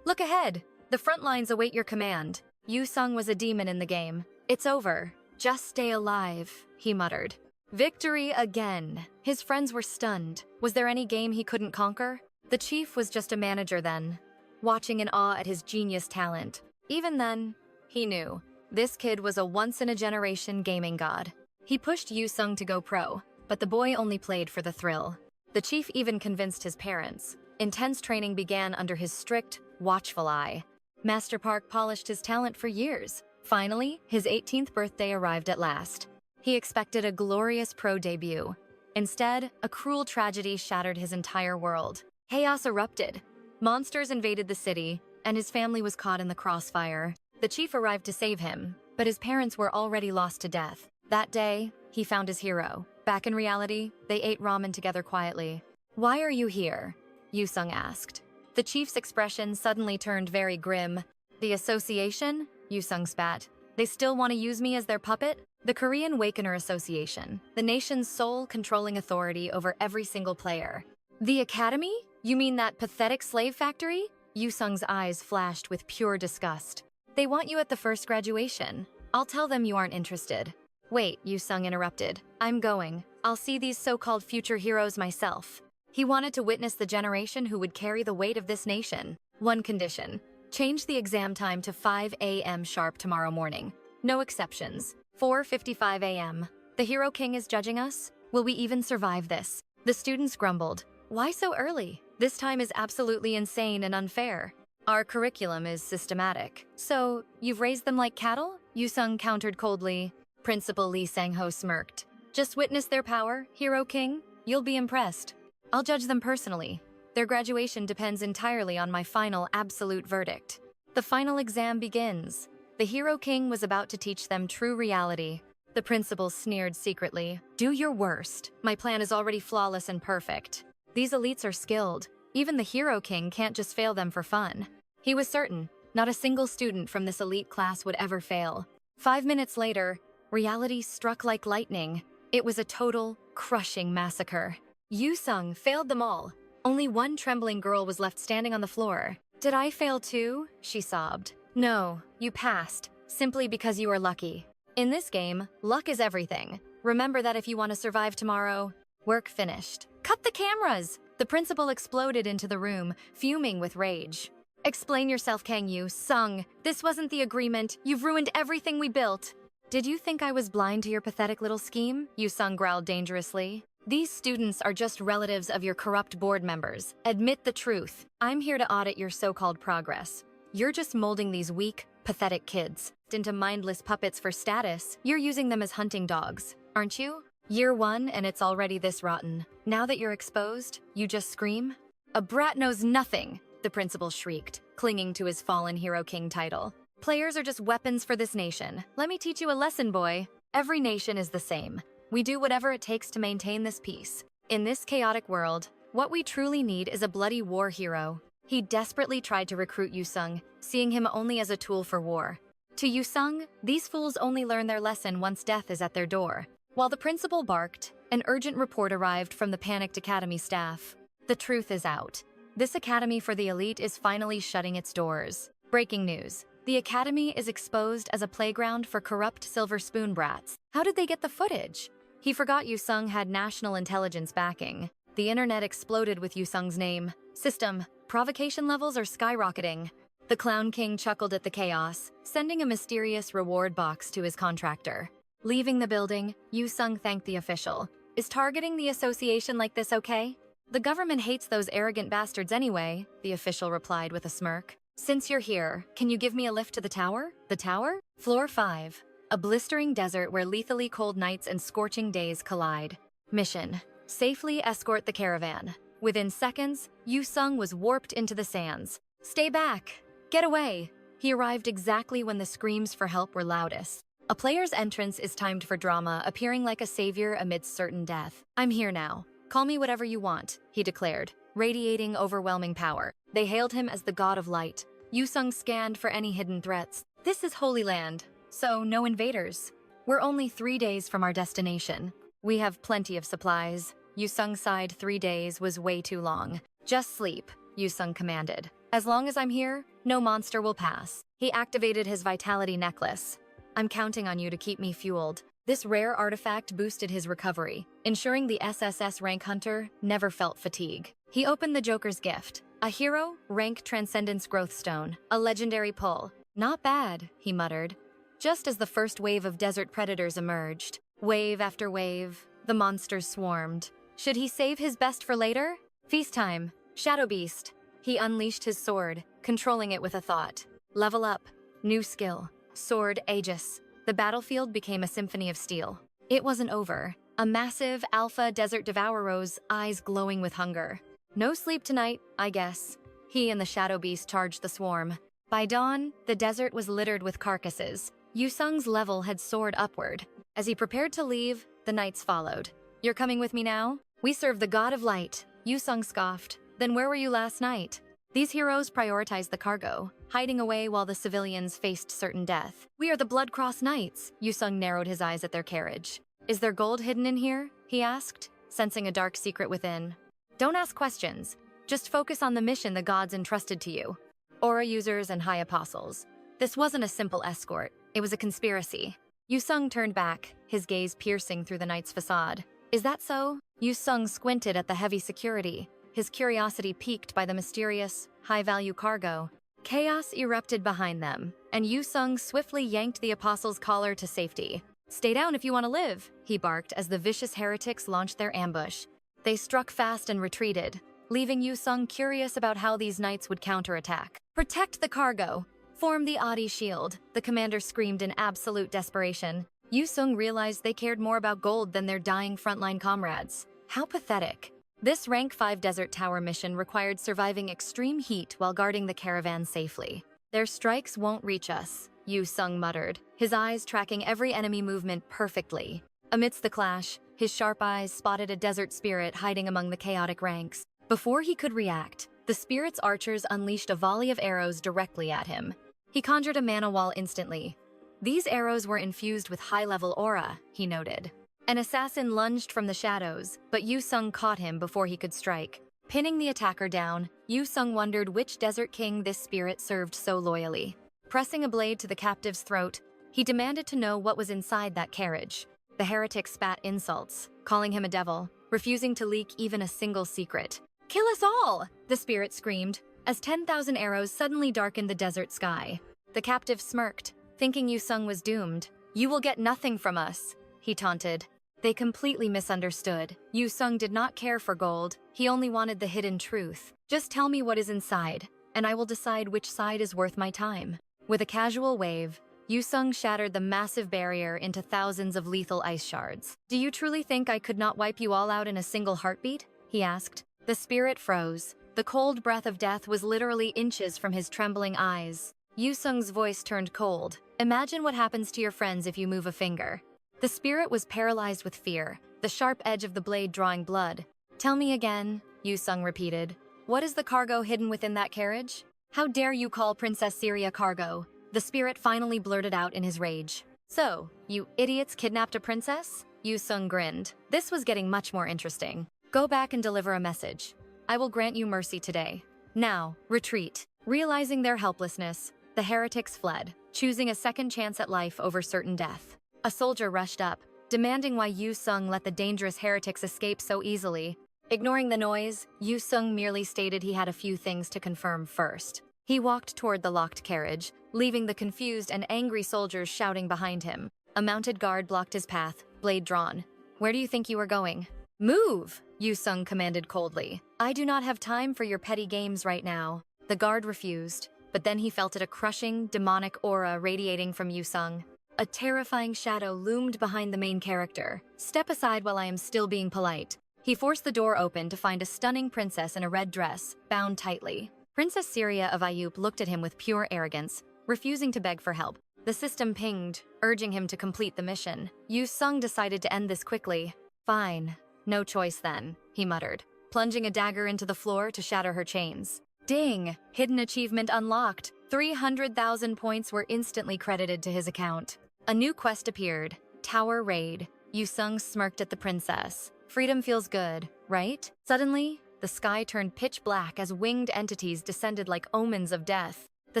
Look ahead. The front lines await your command. Yu-sung was a demon in the game. It's over. Just stay alive, he muttered. Victory again. His friends were stunned. Was there any game he couldn't conquer? The chief was just a manager then, watching in awe at his genius talent. Even then, he knew. This kid was a once-in-a-generation gaming god. He pushed Yu-sung to go pro, but the boy only played for the thrill. The chief even convinced his parents. Intense training began under his strict, watchful eye. Master Park polished his talent for years. Finally, his 18th birthday arrived at last. He expected a glorious pro debut. Instead, a cruel tragedy shattered his entire world. Chaos erupted. Monsters invaded the city, and his family was caught in the crossfire. The chief arrived to save him, but his parents were already lost to death. That day, he found his hero. Back in reality, they ate ramen together quietly. Why are you here? Yu-sung asked. The chief's expression suddenly turned very grim. The association? Yu-sung spat. They still want to use me as their puppet? The Korean Wakener Association, the nation's sole controlling authority over every single player. The academy? You mean that pathetic slave factory? Yu-sung's eyes flashed with pure disgust. They want you at the first graduation. I'll tell them you aren't interested. Wait, Yu-sung interrupted. I'm going. I'll see these so-called future heroes myself. He wanted to witness the generation who would carry the weight of this nation. One condition. Change the exam time to 5 a.m. sharp tomorrow morning. No exceptions. 4:55 a.m. The Hero King is judging us? Will we even survive this? The students grumbled. Why so early? This time is absolutely insane and unfair. Our curriculum is systematic. So, you've raised them like cattle? Yusung countered coldly. Principal Lee Sang-ho smirked. Just witness their power, Hero King. You'll be impressed. I'll judge them personally. Their graduation depends entirely on my final absolute verdict. The final exam begins. The Hero King was about to teach them true reality. The principal sneered secretly. Do your worst. My plan is already flawless and perfect. These elites are skilled. Even the Hero King can't just fail them for fun. He was certain. Not a single student from this elite class would ever fail. 5 minutes later, reality struck like lightning. It was a total, crushing massacre. Yusung failed them all. Only one trembling girl was left standing on the floor. Did I fail too? She sobbed. No, you passed, simply because you were lucky. In this game, luck is everything. Remember that if you want to survive tomorrow. Work finished. Cut the cameras! The principal exploded into the room, fuming with rage. Explain yourself, Kang Yu-sung. This wasn't the agreement. You've ruined everything we built. Did you think I was blind to your pathetic little scheme? Yu-sung growled dangerously. These students are just relatives of your corrupt board members. Admit the truth. I'm here to audit your so-called progress. You're just molding these weak, pathetic kids into mindless puppets for status. You're using them as hunting dogs, aren't you? Year 1 and it's already this rotten. Now that you're exposed, you just scream? A brat knows nothing, the principal shrieked, clinging to his fallen Hero King title. Players are just weapons for this nation. Let me teach you a lesson, boy. Every nation is the same. We do whatever it takes to maintain this peace. In this chaotic world, what we truly need is a bloody war hero. He desperately tried to recruit Yusung, seeing him only as a tool for war. To Yusung, these fools only learn their lesson once death is at their door. While the principal barked, an urgent report arrived from the panicked academy staff. The truth is out. This academy for the elite is finally shutting its doors. Breaking news. The academy is exposed as a playground for corrupt silver spoon brats. How did they get the footage? He forgot Yusung had national intelligence backing. The internet exploded with Yusung's name. System, provocation levels are skyrocketing. The Clown King chuckled at the chaos, sending a mysterious reward box to his contractor. Leaving the building, Yusung thanked the official. Is targeting the association like this okay? The government hates those arrogant bastards anyway, the official replied with a smirk. Since you're here, can you give me a lift to the tower? The tower? Floor 5. A blistering desert where lethally cold nights and scorching days collide. Mission: safely escort the caravan. Within seconds, Yusung was warped into the sands. Stay back! Get away! He arrived exactly when the screams for help were loudest. A player's entrance is timed for drama, appearing like a savior amidst certain death. I'm here now. Call me whatever you want, he declared, radiating overwhelming power. They hailed him as the god of light. Yusung scanned for any hidden threats. This is Holy Land, so no invaders. We're only 3 days from our destination. We have plenty of supplies. Yusung sighed. 3 days was way too long. Just sleep, Yusung commanded. As long as I'm here, no monster will pass. He activated his vitality necklace. I'm counting on you to keep me fueled. This rare artifact boosted his recovery, ensuring the SSS rank hunter never felt fatigue. He opened the Joker's gift, a hero rank Transcendence Growth Stone, a legendary pull. Not bad, he muttered, just as the first wave of desert predators emerged. Wave after wave, the monsters swarmed. Should he save his best for later? Feast time. Shadow Beast. He unleashed his sword, controlling it with a thought. Level up. New skill. Sword Aegis. The battlefield became a symphony of steel. It wasn't over. A massive alpha desert devourer rose, eyes glowing with hunger. No sleep tonight, I guess. He and the Shadow Beast charged the swarm. By dawn, the desert was littered with carcasses. Yusung's level had soared upward. As he prepared to leave, the knights followed. You're coming with me now? We serve the god of light. Yusung scoffed. Then where were you last night? These heroes prioritized the cargo, hiding away while the civilians faced certain death. We are the Blood Cross Knights. Yusung narrowed his eyes at their carriage. Is there gold hidden in here? He asked, sensing a dark secret within. Don't ask questions. Just focus on the mission the gods entrusted to you. Aura users and high apostles. This wasn't a simple escort. It was a conspiracy. Yusung turned back, his gaze piercing through the knight's facade. Is that so? Yusung squinted at the heavy security, his curiosity piqued by the mysterious, high-value cargo. Chaos erupted behind them, and Yusung swiftly yanked the apostle's collar to safety. Stay down if you want to live, he barked as the vicious heretics launched their ambush. They struck fast and retreated, leaving Yu-sung curious about how these knights would counterattack. "Protect the cargo! Form the Adi shield," the commander screamed in absolute desperation. Yu-sung realized they cared more about gold than their dying frontline comrades. How pathetic. This Rank 5 Desert Tower mission required surviving extreme heat while guarding the caravan safely. "Their strikes won't reach us," Yu-sung muttered, his eyes tracking every enemy movement perfectly. Amidst the clash, his sharp eyes spotted a desert spirit hiding among the chaotic ranks. Before he could react, the spirit's archers unleashed a volley of arrows directly at him. He conjured a mana wall instantly. These arrows were infused with high-level aura, he noted. An assassin lunged from the shadows, but Yu-sung caught him before he could strike. Pinning the attacker down, Yu-sung wondered which desert king this spirit served so loyally. Pressing a blade to the captive's throat, he demanded to know what was inside that carriage. The heretic spat insults, calling him a devil, refusing to leak even a single secret. "Kill us all!" the spirit screamed, as 10,000 arrows suddenly darkened the desert sky. The captive smirked, thinking Yu-sung was doomed. "You will get nothing from us," he taunted. They completely misunderstood. Yu-sung did not care for gold, he only wanted the hidden truth. "Just tell me what is inside, and I will decide which side is worth my time." With a casual wave, Yu-sung shattered the massive barrier into thousands of lethal ice shards. "Do you truly think I could not wipe you all out in a single heartbeat?" he asked. The spirit froze. The cold breath of death was literally inches from his trembling eyes. Yu-sung's voice turned cold. "Imagine what happens to your friends if you move a finger." The spirit was paralyzed with fear, the sharp edge of the blade drawing blood. "Tell me again," Yu-sung repeated. "What is the cargo hidden within that carriage?" "How dare you call Princess Syria cargo?" the spirit finally blurted out in his rage. "So, you idiots kidnapped a princess?" Yu-sung grinned. This was getting much more interesting. "Go back and deliver a message. I will grant you mercy today. Now, retreat." Realizing their helplessness, the heretics fled, choosing a second chance at life over certain death. A soldier rushed up, demanding why Yu-sung let the dangerous heretics escape so easily. Ignoring the noise, Yu-sung merely stated he had a few things to confirm first. He walked toward the locked carriage, leaving the confused and angry soldiers shouting behind him. A mounted guard blocked his path, blade drawn. "Where do you think you are going?" "Move!" Yu-sung commanded coldly. "I do not have time for your petty games right now." The guard refused, but then he felt a crushing, demonic aura radiating from Yu-sung. A terrifying shadow loomed behind the main character. "Step aside while I am still being polite." He forced the door open to find a stunning princess in a red dress, bound tightly. Princess Syria of Ayup looked at him with pure arrogance, refusing to beg for help. The system pinged, urging him to complete the mission. Yu-sung decided to end this quickly. "Fine. No choice then," he muttered, plunging a dagger into the floor to shatter her chains. Ding! Hidden achievement unlocked. 300,000 points were instantly credited to his account. A new quest appeared. Tower Raid. Yu-sung smirked at the princess. "Freedom feels good, right?" Suddenly, the sky turned pitch black as winged entities descended like omens of death. The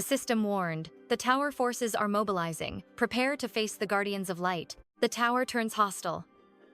system warned, "The tower forces are mobilizing. Prepare to face the Guardians of Light." The tower turns hostile.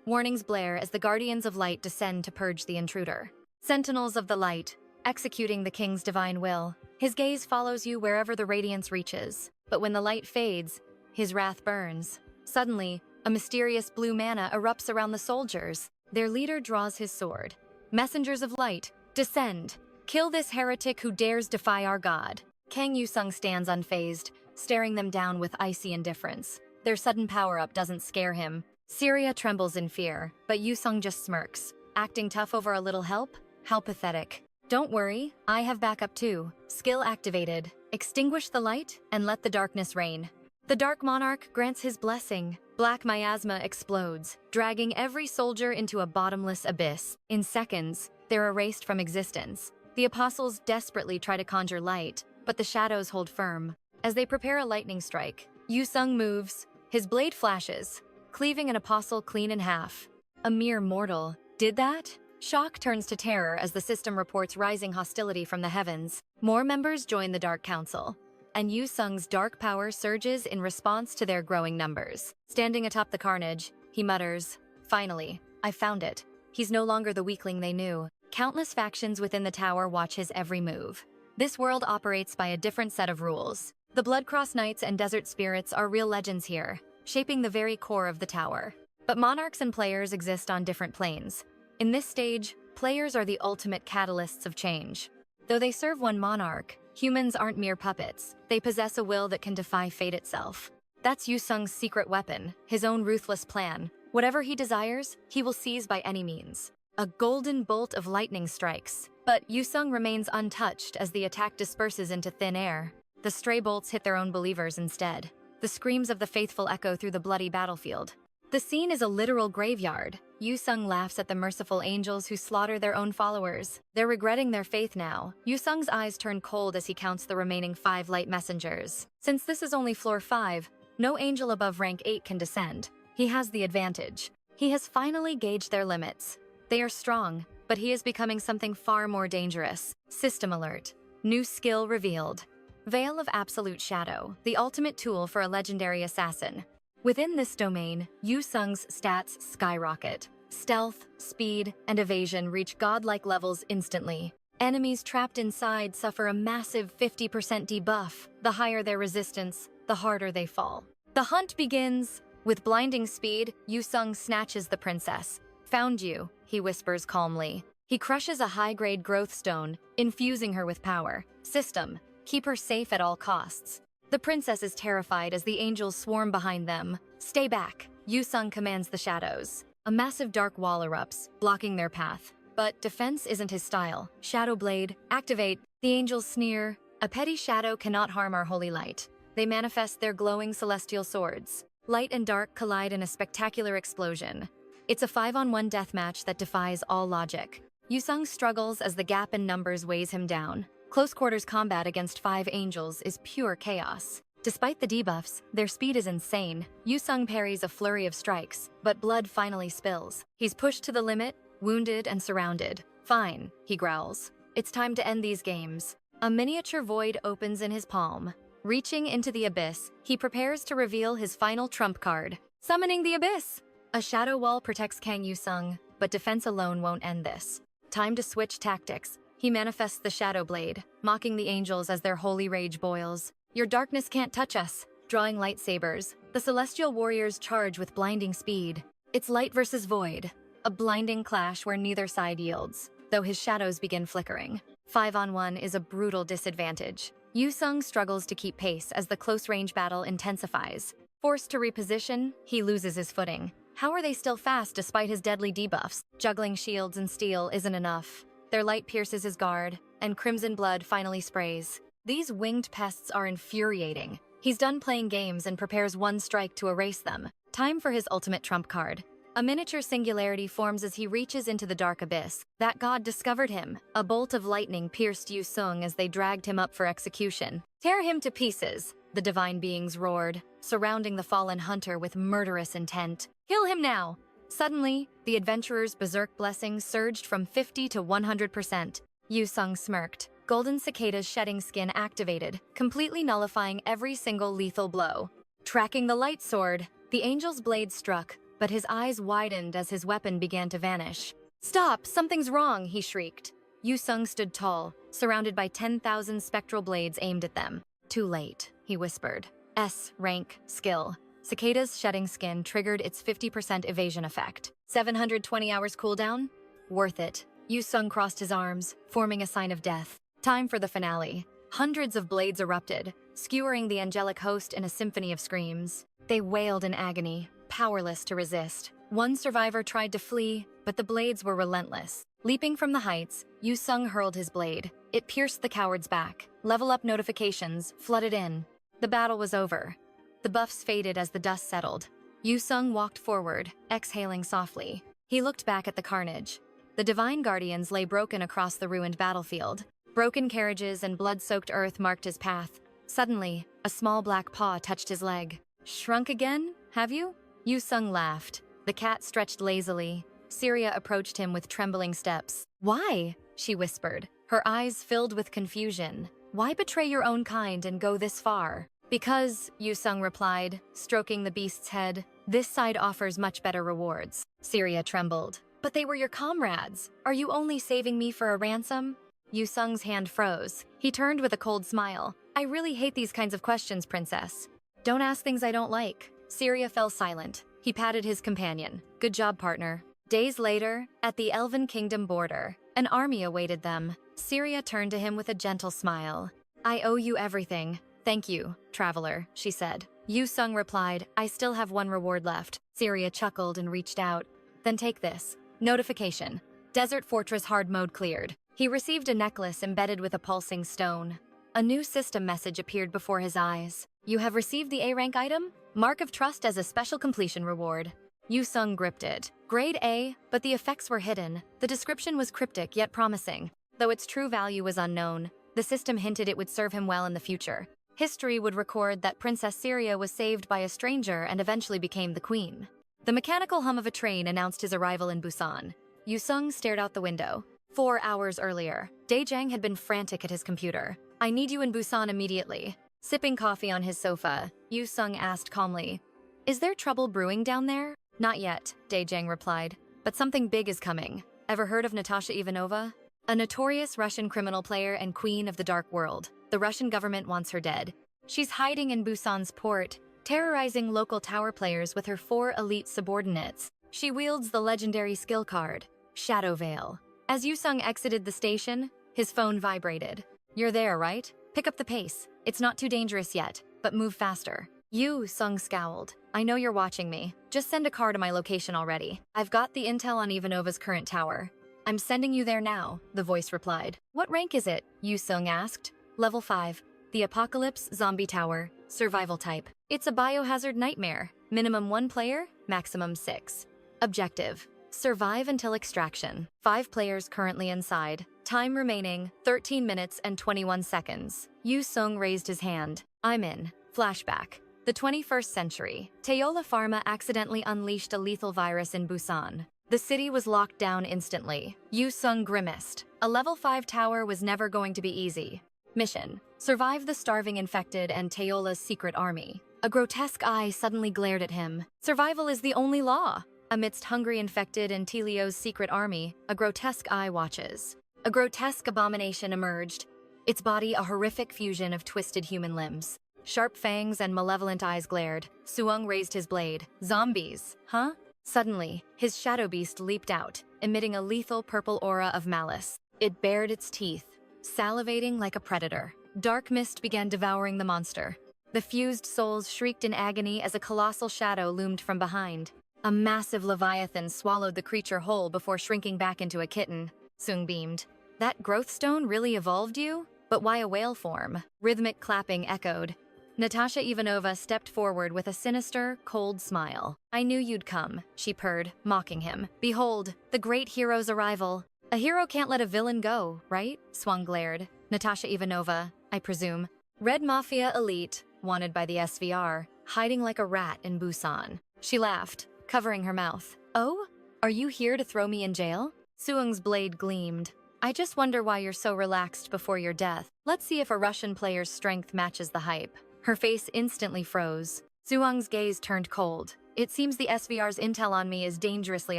Warnings blare as the Guardians of Light descend to purge the intruder. Sentinels of the Light, executing the king's divine will. His gaze follows you wherever the radiance reaches. But when the light fades, his wrath burns. Suddenly, a mysterious blue mana erupts around the soldiers. Their leader draws his sword. "Messengers of Light, descend! Kill this heretic who dares defy our god." Kang Yu-sung stands unfazed, staring them down with icy indifference. Their sudden power-up doesn't scare him. Syria trembles in fear, but Yu-sung just smirks. Acting tough over a little help? How pathetic. "Don't worry, I have backup too." Skill activated. Extinguish the light and let the darkness reign. The Dark Monarch grants his blessing. Black miasma explodes, dragging every soldier into a bottomless abyss. In seconds, they're erased from existence. The apostles desperately try to conjure light, but the shadows hold firm. As they prepare a lightning strike, Yu-sung moves. His blade flashes, cleaving an apostle clean in half. A mere mortal did that? Shock turns to terror as the system reports rising hostility from the heavens. More members join the Dark Council, and Yu-sung's dark power surges in response to their growing numbers. Standing atop the carnage, he mutters, "Finally, I found it." He's no longer the weakling they knew. Countless factions within the tower watch his every move. This world operates by a different set of rules. The Bloodcross Knights and Desert Spirits are real legends here, shaping the very core of the tower. But monarchs and players exist on different planes. In this stage, players are the ultimate catalysts of change. Though they serve one monarch, humans aren't mere puppets. They possess a will that can defy fate itself. That's Yu-sung's secret weapon, his own ruthless plan. Whatever he desires, he will seize by any means. A golden bolt of lightning strikes, but Yu-sung remains untouched as the attack disperses into thin air. The stray bolts hit their own believers instead. The screams of the faithful echo through the bloody battlefield. The scene is a literal graveyard. Yu-sung laughs at the merciful angels who slaughter their own followers. They're regretting their faith now. Yu-sung's eyes turn cold as he counts the remaining 5 light messengers. Since this is only floor 5, no angel above rank 8 can descend. He has the advantage. He has finally gauged their limits. They are strong, but he is becoming something far more dangerous. System alert. New skill revealed. Veil of Absolute Shadow, the ultimate tool for a legendary assassin. Within this domain, Yu-sung's stats skyrocket. Stealth, speed, and evasion reach godlike levels instantly. Enemies trapped inside suffer a massive 50% debuff. The higher their resistance, the harder they fall. The hunt begins. With blinding speed, Yu-sung snatches the princess. "Found you," he whispers calmly. He crushes a high-grade growth stone, infusing her with power. System: keep her safe at all costs. The princess is terrified as the angels swarm behind them. "Stay back," Yu-sung commands the shadows. A massive dark wall erupts, blocking their path. But defense isn't his style. Shadow Blade, activate. The angels sneer. "A petty shadow cannot harm our holy light." They manifest their glowing celestial swords. Light and dark collide in a spectacular explosion. It's a 5-on-1 deathmatch that defies all logic. Yu-sung struggles as the gap in numbers weighs him down. Close quarters combat against 5 angels is pure chaos. Despite the debuffs, their speed is insane. Yu-sung parries a flurry of strikes, but blood finally spills. He's pushed to the limit, wounded and surrounded. "Fine," he growls. "It's time to end these games." A miniature void opens in his palm. Reaching into the abyss, he prepares to reveal his final trump card. Summoning the abyss! A shadow wall protects Kang Yu-sung, but defense alone won't end this. Time to switch tactics. He manifests the Shadow Blade, mocking the angels as their holy rage boils. "Your darkness can't touch us." Drawing lightsabers, the celestial warriors charge with blinding speed. It's light versus void, a blinding clash where neither side yields, though his shadows begin flickering. 5-on-1 is a brutal disadvantage. Yu-sung struggles to keep pace as the close-range battle intensifies. Forced to reposition, he loses his footing. How are they still fast despite his deadly debuffs? Juggling shields and steel isn't enough. Their light pierces his guard, and crimson blood finally sprays. These winged pests are infuriating. He's done playing games and prepares one strike to erase them. Time for his ultimate trump card. A miniature singularity forms as he reaches into the dark abyss. That god discovered him. A bolt of lightning pierced Yu-sung as they dragged him up for execution. "Tear him to pieces," the divine beings roared, surrounding the fallen hunter with murderous intent. "Kill him now!" Suddenly, the adventurer's berserk blessing surged from 50 to 100%. Yu-sung smirked. Golden Cicada's shedding skin activated, completely nullifying every single lethal blow. Tracking the light sword, the angel's blade struck, but his eyes widened as his weapon began to vanish. "Stop! Something's wrong!" he shrieked. Yu-sung stood tall, surrounded by 10,000 spectral blades aimed at them. "Too late," he whispered. S rank skill. Cicada's shedding skin triggered its 50% evasion effect. 720 hours cooldown? Worth it. Yu-sung crossed his arms, forming a sign of death. Time for the finale. Hundreds of blades erupted, skewering the angelic host in a symphony of screams. They wailed in agony, powerless to resist. One survivor tried to flee, but the blades were relentless. Leaping from the heights, Yu-sung hurled his blade. It pierced the coward's back. Level up notifications flooded in. The battle was over. The buffs faded as the dust settled. Yu-sung walked forward, exhaling softly. He looked back at the carnage. The divine guardians lay broken across the ruined battlefield. Broken carriages and blood-soaked earth marked his path. Suddenly, a small black paw touched his leg. "Shrunk again, have you?" Yu-sung laughed. The cat stretched lazily. Syria approached him with trembling steps. "Why?" she whispered, her eyes filled with confusion. "Why betray your own kind and go this far?" "Because," Yu-sung replied, stroking the beast's head, "this side offers much better rewards." Syria trembled. "But they were your comrades. Are you only saving me for a ransom?" Yu-sung's hand froze. He turned with a cold smile. "I really hate these kinds of questions, princess. Don't ask things I don't like." Syria fell silent. He patted his companion. "Good job, partner." Days later, at the Elven Kingdom border, an army awaited them. Syria turned to him with a gentle smile. "I owe you everything. Thank you, traveler," she said. Yu-sung replied, "I still have one reward left." Syria chuckled and reached out. "Then take this. Notification. Desert Fortress hard mode cleared." He received a necklace embedded with a pulsing stone. A new system message appeared before his eyes. "You have received the A-rank item? Mark of Trust as a special completion reward." Yu-sung gripped it. Grade A, but the effects were hidden. The description was cryptic yet promising. Though its true value was unknown, the system hinted it would serve him well in the future. History would record that Princess Syria was saved by a stranger and eventually became the queen. The mechanical hum of a train announced his arrival in Busan. Yu-sung stared out the window. 4 hours earlier, Dae-jang had been frantic at his computer. "I need you in Busan immediately." Sipping coffee on his sofa, Yu-sung asked calmly, "Is there trouble brewing down there?" "Not yet," Dae-jang replied, "but something big is coming. Ever heard of Natasha Ivanova? A notorious Russian criminal player and queen of the dark world. The Russian government wants her dead. She's hiding in Busan's port, terrorizing local tower players with her 4 elite subordinates. She wields the legendary skill card, Shadow Veil." As Yu-sung exited the station, his phone vibrated. "You're there, right? Pick up the pace. It's not too dangerous yet, but move faster." Yu-sung scowled. "I know you're watching me. Just send a car to my location already. I've got the intel on Ivanova's current tower." "I'm sending you there now," the voice replied. "What rank is it?" Yu-sung asked. "Level 5. The 𝒂𝒏𝒌 Tower. Survival type. It's a biohazard nightmare. Minimum 1 player, maximum 6. Objective: survive until extraction. 5 players currently inside. Time remaining, 13 minutes and 21 seconds. Yu-sung raised his hand. "I'm in." Flashback. The 21st century. Teola Pharma accidentally unleashed a lethal virus in Busan. The city was locked down instantly. Yu-sung grimaced. A level 5 tower was never going to be easy. Mission: survive the starving infected and Teola's secret army. A grotesque eye suddenly glared at him. Survival is the only law. Amidst hungry infected and Telio's secret army, a grotesque eye watches. A grotesque abomination emerged, its body a horrific fusion of twisted human limbs. Sharp fangs and malevolent eyes glared. Suong raised his blade. "Zombies, huh?" Suddenly, his shadow beast leaped out, emitting a lethal purple aura of malice. It bared its teeth, salivating like a predator. Dark mist began devouring the monster. The fused souls shrieked in agony as a colossal shadow loomed from behind. A massive leviathan swallowed the creature whole before shrinking back into a kitten. Suong beamed. "That growth stone really evolved you? But why a whale form?" Rhythmic clapping echoed. Natasha Ivanova stepped forward with a sinister, cold smile. "I knew you'd come," she purred, mocking him. "Behold, the great hero's arrival." "A hero can't let a villain go, right?" Suong glared. "Natasha Ivanova, I presume. Red Mafia elite, wanted by the SVR, hiding like a rat in Busan." She laughed, covering her mouth. "Oh? Are you here to throw me in jail?" Suong's blade gleamed. "I just wonder why you're so relaxed before your death. Let's see if a Russian player's strength matches the hype." Her face instantly froze. Suong's gaze turned cold. "It seems the SVR's intel on me is dangerously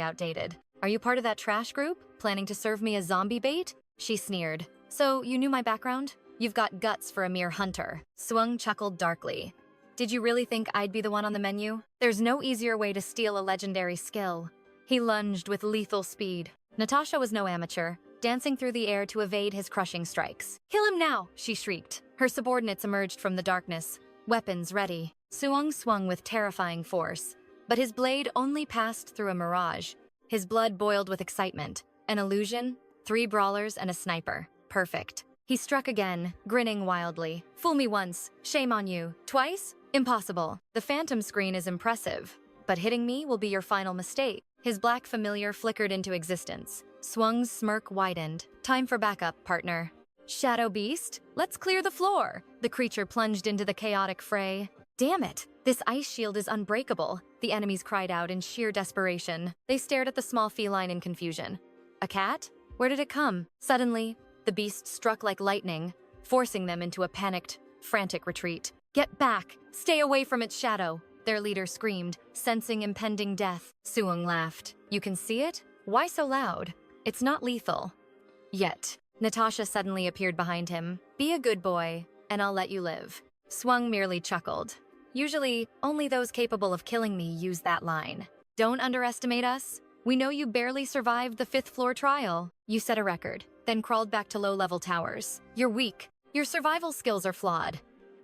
outdated. Are you part of that trash group, planning to serve me as zombie bait?" She sneered. "So, you knew my background? You've got guts for a mere hunter." Suong chuckled darkly. "Did you really think I'd be the one on the menu? There's no easier way to steal a legendary skill." He lunged with lethal speed. Natasha was no amateur, dancing through the air to evade his crushing strikes. "Kill him now!" she shrieked. Her subordinates emerged from the darkness, weapons ready. Suong swung with terrifying force, but his blade only passed through a mirage. His blood boiled with excitement. An illusion, 3 brawlers and a sniper. Perfect. He struck again, grinning wildly. "Fool me once, shame on you. Twice? Impossible. The phantom screen is impressive, but hitting me will be your final mistake." His black familiar flickered into existence. Suong's smirk widened. "Time for backup, partner." "Shadow Beast, let's clear the floor." The creature plunged into the chaotic fray. "Damn it, this ice shield is unbreakable," the enemies cried out in sheer desperation. They stared at the small feline in confusion. "A cat? Where did it come?" Suddenly, the beast struck like lightning, forcing them into a panicked, frantic retreat. "Get back! Stay away from its shadow!" their leader screamed, sensing impending death. Suong laughed. "You can see it? Why so loud? It's not lethal. Yet." Natasha suddenly appeared behind him. "Be a good boy, and I'll let you live." Suong merely chuckled. "Usually, only those capable of killing me use that line. Don't underestimate us. We know you barely survived the 5th floor trial. You set a record, then crawled back to low-level towers. You're weak. Your survival skills are flawed.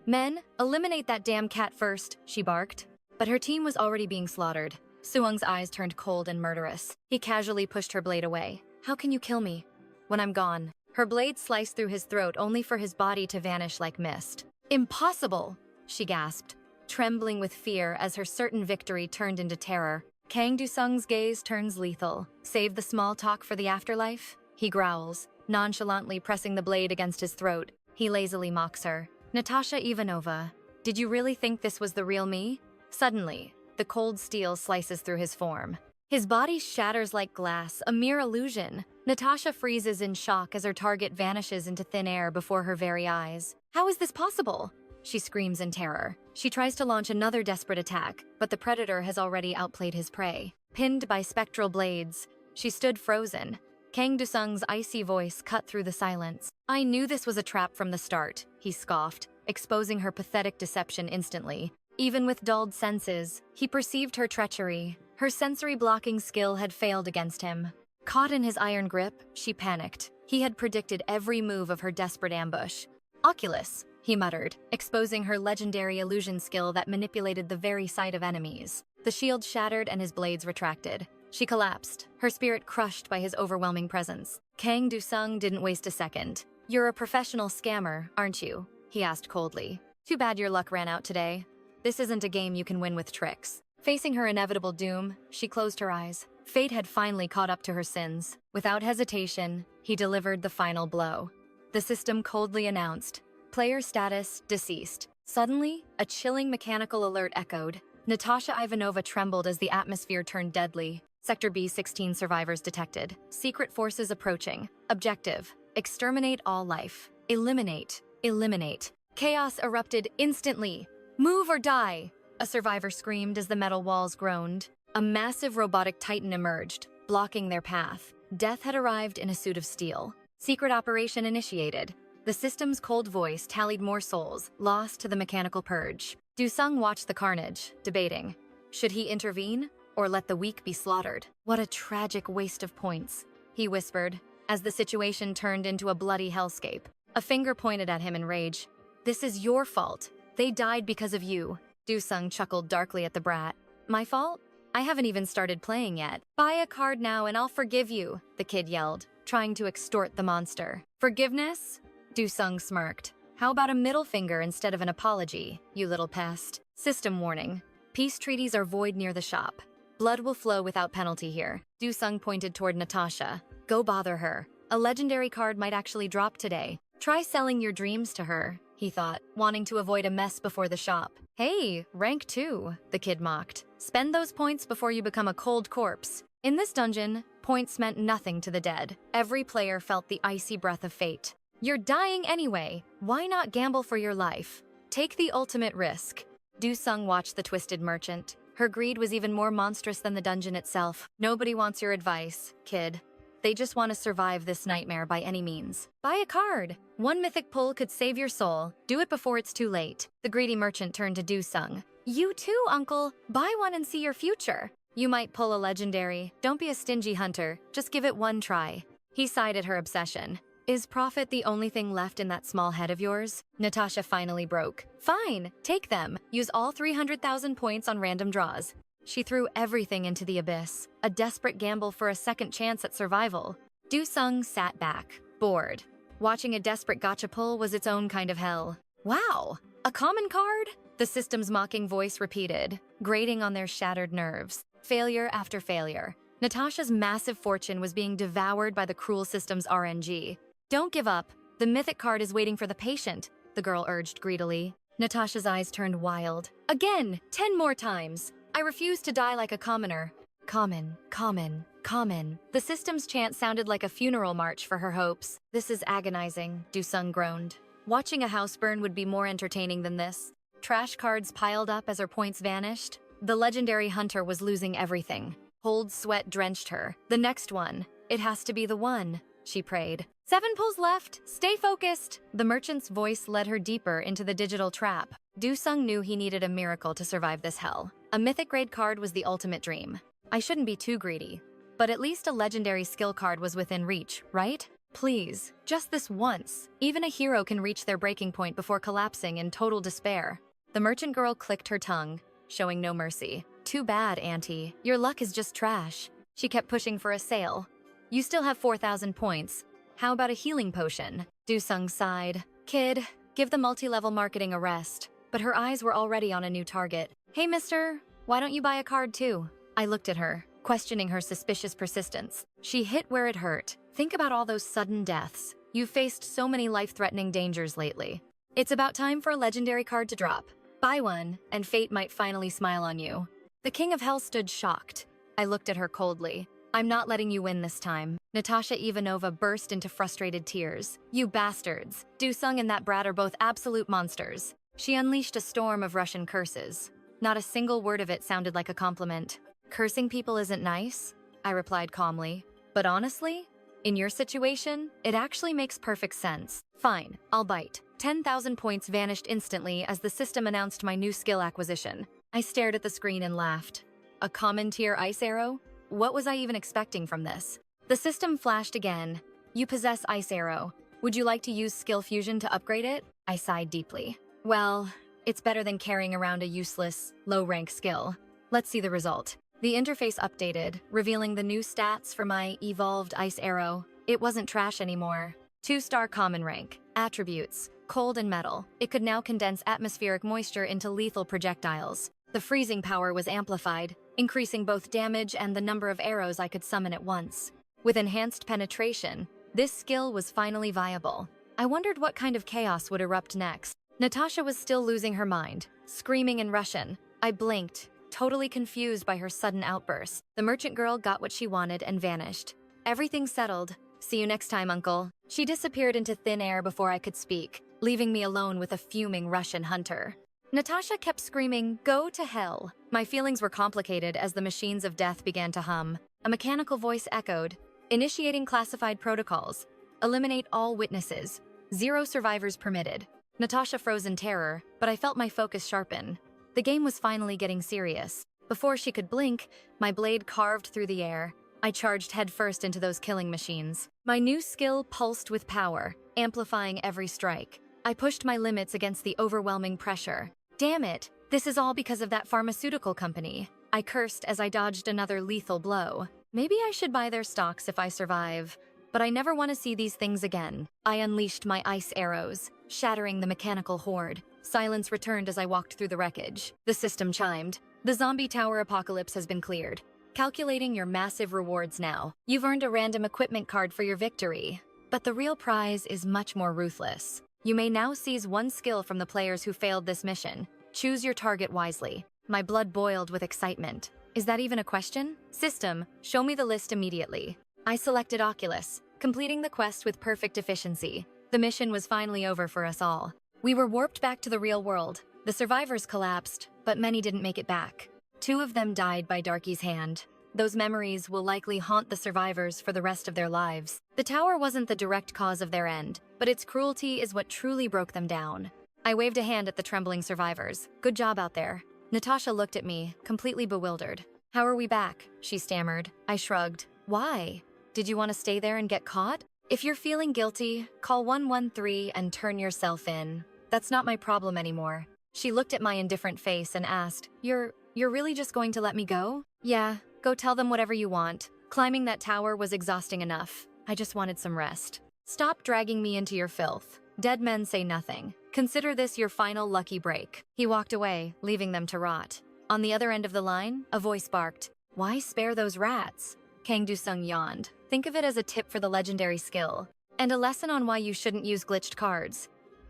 Men, eliminate that damn cat first, she barked. But her team was already being slaughtered. Suung's eyes turned cold and murderous. He casually pushed her blade away. How can you kill me? When I'm gone. Her blade sliced through his throat only for his body to vanish like mist. Impossible, she gasped, trembling with fear as her certain victory turned into terror. Kang Do-sung's gaze turns lethal. Save the small talk for the afterlife? He growls, nonchalantly pressing the blade against his throat. He lazily mocks her. Natasha Ivanova, did you really think this was the real me? Suddenly, the cold steel slices through his form. His body shatters like glass, a mere illusion. Natasha freezes in shock as her target vanishes into thin air before her very eyes. How is this possible? She screams in terror. She tries to launch another desperate attack, but the predator has already outplayed his prey. Pinned by spectral blades, she stood frozen. Kang Do-sung's icy voice cut through the silence. I knew this was a trap from the start, he scoffed, exposing her pathetic deception instantly. Even with dulled senses, he perceived her treachery. Her sensory blocking skill had failed against him. Caught in his iron grip, she panicked. He had predicted every move of her desperate ambush. Oculus, he muttered, exposing her legendary illusion skill that manipulated the very sight of enemies. The shield shattered and his blades retracted. She collapsed, her spirit crushed by his overwhelming presence. Kang Do-sung didn't waste a second. You're a professional scammer, aren't you? He asked coldly. Too bad your luck ran out today. This isn't a game you can win with tricks. Facing her inevitable doom, she closed her eyes. Fate had finally caught up to her sins. Without hesitation, he delivered the final blow. The system coldly announced, player status deceased. Suddenly, a chilling mechanical alert echoed. Natasha Ivanova trembled as the atmosphere turned deadly. Sector B-16 survivors detected. Secret forces approaching. Objective, exterminate all life. Eliminate. Eliminate. Chaos erupted instantly. Move or die! A survivor screamed as the metal walls groaned. A massive robotic titan emerged, blocking their path. Death had arrived in a suit of steel. Secret operation initiated. The system's cold voice tallied more souls, lost to the mechanical purge. Do-sung watched the carnage, debating. Should he intervene, or let the weak be slaughtered? What a tragic waste of points, he whispered, as the situation turned into a bloody hellscape. A finger pointed at him in rage. This is your fault. They died because of you. Do-sung chuckled darkly at the brat. My fault? I haven't even started playing yet. Buy a card now and I'll forgive you, the kid yelled, trying to extort the monster. Forgiveness? Do-sung smirked. How about a middle finger instead of an apology, you little pest? System warning. Peace treaties are void near the shop. Blood will flow without penalty here. Do-sung pointed toward Natasha. Go bother her. A legendary card might actually drop today. Try selling your dreams to her, he thought, wanting to avoid a mess before the shop. Hey, rank 2, the kid mocked. Spend those points before you become a cold corpse. In this dungeon, points meant nothing to the dead. Every player felt the icy breath of fate. You're dying anyway. Why not gamble for your life? Take the ultimate risk. Do-sung watched the twisted merchant. Her greed was even more monstrous than the dungeon itself. Nobody wants your advice, kid. They just want to survive this nightmare by any means. Buy a card. One mythic pull could save your soul. Do it before it's too late. The greedy merchant turned to Do-sung. You too, uncle. Buy one and see your future. You might pull a legendary. Don't be a stingy hunter. Just give it one try. He sighed at her obsession. Is profit the only thing left in that small head of yours? Natasha finally broke. Fine, take them. Use all 300,000 points on random draws. She threw everything into the abyss, a desperate gamble for a second chance at survival. Do-sung sat back, bored. Watching a desperate gacha pull was its own kind of hell. Wow, a common card? The system's mocking voice repeated, grating on their shattered nerves. Failure after failure. Natasha's massive fortune was being devoured by the cruel system's RNG. Don't give up. The mythic card is waiting for the patient, the girl urged greedily. Natasha's eyes turned wild. Again, 10 more times. I refuse to die like a commoner. Common, common, common. The system's chant sounded like a funeral march for her hopes. This is agonizing, Do-sung groaned. Watching a house burn would be more entertaining than this. Trash cards piled up as her points vanished. The legendary hunter was losing everything. Cold sweat drenched her. The next one. It has to be the one, she prayed. 7 pulls left. Stay focused. The merchant's voice led her deeper into the digital trap. Do-sung knew he needed a miracle to survive this hell. A mythic grade card was the ultimate dream. I shouldn't be too greedy. But at least a legendary skill card was within reach, right? Please, just this once. Even a hero can reach their breaking point before collapsing in total despair. The merchant girl clicked her tongue, showing no mercy. Too bad, Auntie. Your luck is just trash. She kept pushing for a sale. You still have 4,000 points. How about a healing potion? Do-sung sighed. Kid, give the multi-level marketing a rest. But her eyes were already on a new target. Hey, mister, why don't you buy a card too? I looked at her, questioning her suspicious persistence. She hit where it hurt. Think about all those sudden deaths. You've faced so many life-threatening dangers lately. It's about time for a legendary card to drop. Buy one, and fate might finally smile on you. The King of Hell stood shocked. I looked at her coldly. I'm not letting you win this time. Natasha Ivanova burst into frustrated tears. You bastards. Do-sung and that brat are both absolute monsters. She unleashed a storm of Russian curses. Not a single word of it sounded like a compliment. Cursing people isn't nice, I replied calmly. But honestly, in your situation, it actually makes perfect sense. Fine, I'll bite. 10,000 points vanished instantly as the system announced my new skill acquisition. I stared at the screen and laughed. A common tier ice arrow? What was I even expecting from this? The system flashed again. You possess Ice Arrow. Would you like to use Skill Fusion to upgrade it? I sighed deeply. Well, it's better than carrying around a useless, low-rank skill. Let's see the result. The interface updated, revealing the new stats for my evolved Ice Arrow. It wasn't trash anymore. 2-star common rank. Attributes. Cold and metal. It could now condense atmospheric moisture into lethal projectiles. The freezing power was amplified, increasing both damage and the number of arrows I could summon at once. With enhanced penetration, this skill was finally viable. I wondered what kind of chaos would erupt next. Natasha was still losing her mind, screaming in Russian. I blinked, totally confused by her sudden outburst. The merchant girl got what she wanted and vanished. Everything settled. See you next time, Uncle. She disappeared into thin air before I could speak, leaving me alone with a fuming Russian hunter. Natasha kept screaming, "Go to hell." My feelings were complicated as the machines of death began to hum. A mechanical voice echoed, "Initiating classified protocols. Eliminate all witnesses. 0 survivors permitted." Natasha froze in terror, but I felt my focus sharpen. The game was finally getting serious. Before she could blink, my blade carved through the air. I charged headfirst into those killing machines. My new skill pulsed with power, amplifying every strike. I pushed my limits against the overwhelming pressure. Damn it, this is all because of that pharmaceutical company. I cursed as I dodged another lethal blow. Maybe I should buy their stocks if I survive, but I never want to see these things again. I unleashed my ice arrows, shattering the mechanical horde. Silence returned as I walked through the wreckage. The system chimed. The zombie tower apocalypse has been cleared. Calculating your massive rewards now. You've earned a random equipment card for your victory. But the real prize is much more ruthless. You may now seize one skill from the players who failed this mission. Choose your target wisely. My blood boiled with excitement. Is that even a question? System, show me the list immediately. I selected Oculus, completing the quest with perfect efficiency. The mission was finally over for us all. We were warped back to the real world. The survivors collapsed, but many didn't make it back. 2 of them died by Darky's hand. Those memories will likely haunt the survivors for the rest of their lives. The tower wasn't the direct cause of their end, but its cruelty is what truly broke them down. I waved a hand at the trembling survivors. Good job out there. Natasha looked at me, completely bewildered. How are we back? She stammered. I shrugged. Why? Did you want to stay there and get caught? If you're feeling guilty, call 113 and turn yourself in. That's not my problem anymore. She looked at my indifferent face and asked, You're really just going to let me go? Yeah. Go tell them whatever you want. Climbing that tower was exhausting enough. I just wanted some rest. Stop dragging me into your filth. Dead men say nothing. Consider this your final lucky break. He walked away, leaving them to rot. On the other end of the line, a voice barked, Why spare those rats? Kang Du-sung yawned. Think of it as a tip for the legendary skill, and a lesson on why you shouldn't use glitched cards.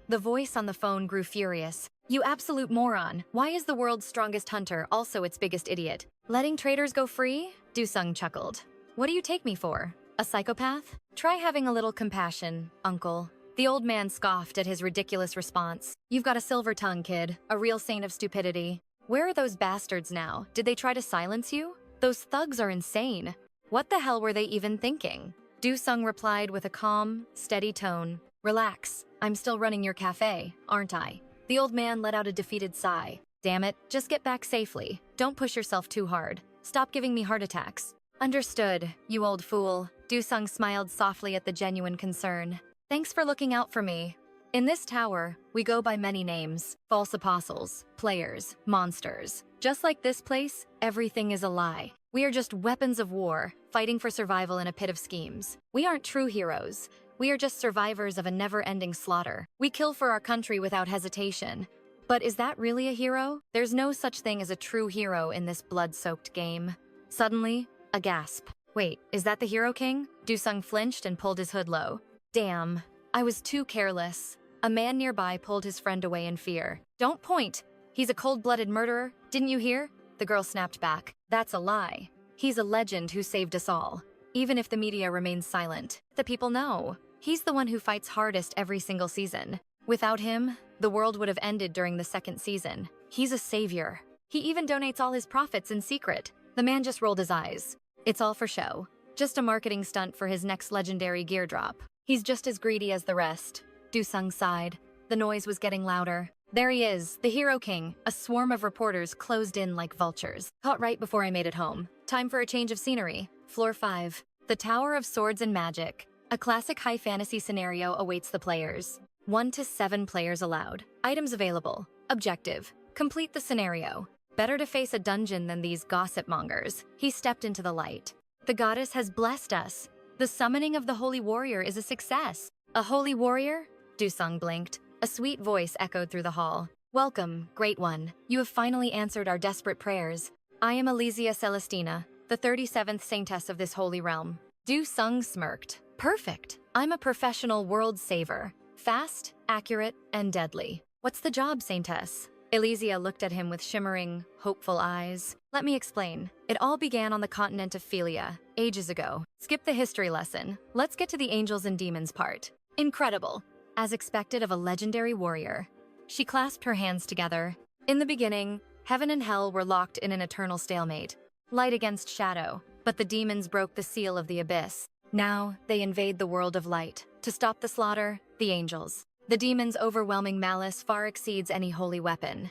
The voice on the phone grew furious. You absolute moron. Why is the world's strongest hunter also its biggest idiot? Letting traitors go free? Du-sung chuckled. What do you take me for? A psychopath? Try having a little compassion, uncle. The old man scoffed at his ridiculous response. You've got a silver tongue, kid. A real saint of stupidity. Where are those bastards now? Did they try to silence you? Those thugs are insane. What the hell were they even thinking? Du-sung replied with a calm, steady tone. Relax. I'm still running your cafe, aren't I? The old man let out a defeated sigh. Damn it, just get back safely. Don't push yourself too hard. Stop giving me heart attacks. Understood, you old fool. Du-sung smiled softly at the genuine concern. Thanks for looking out for me. In this tower, we go by many names. False apostles, players, monsters. Just like this place, everything is a lie. We are just weapons of war, fighting for survival in a pit of schemes. We aren't true heroes. We are just survivors of a never-ending slaughter. We kill for our country without hesitation. But is that really a hero? There's no such thing as a true hero in this blood-soaked game. Suddenly, a gasp. Wait, is that the Hero King? Du-sung flinched and pulled his hood low. Damn, I was too careless. A man nearby pulled his friend away in fear. Don't point! He's a cold-blooded murderer, didn't you hear? The girl snapped back. That's a lie. He's a legend who saved us all. Even if the media remains silent, the people know. He's the one who fights hardest every single season. Without him, the world would have ended during the second season. He's a savior. He even donates all his profits in secret. The man just rolled his eyes. It's all for show. Just a marketing stunt for his next legendary gear drop. He's just as greedy as the rest. Du-sung sighed. The noise was getting louder. There he is, the Hero King. A swarm of reporters closed in like vultures. Caught right before I made it home. Time for a change of scenery. Floor 5. The Tower of Swords and Magic. A classic high fantasy scenario awaits the players. 1 to 7 players allowed. Items available. Objective: complete the scenario. Better to face a dungeon than these gossip mongers. He stepped into the light. The goddess has blessed us. The summoning of the holy warrior is a success. A holy warrior? Du-sung blinked. A sweet voice echoed through the hall. Welcome, great one. You have finally answered our desperate prayers. I am Elysia Celestina, the 37th saintess of this holy realm. Du-sung smirked. Perfect. I'm a professional world saver. Fast, accurate, and deadly. What's the job, saintess? Elysia looked at him with shimmering, hopeful eyes. Let me explain. It all began on the continent of Philia, ages ago. Skip the history lesson. Let's get to the angels and demons part. Incredible. As expected of a legendary warrior. She clasped her hands together. In the beginning, heaven and hell were locked in an eternal stalemate. Light against shadow. But the demons broke the seal of the abyss. Now, they invade the world of light. To stop the slaughter, the angels. The demons' overwhelming malice far exceeds any holy weapon.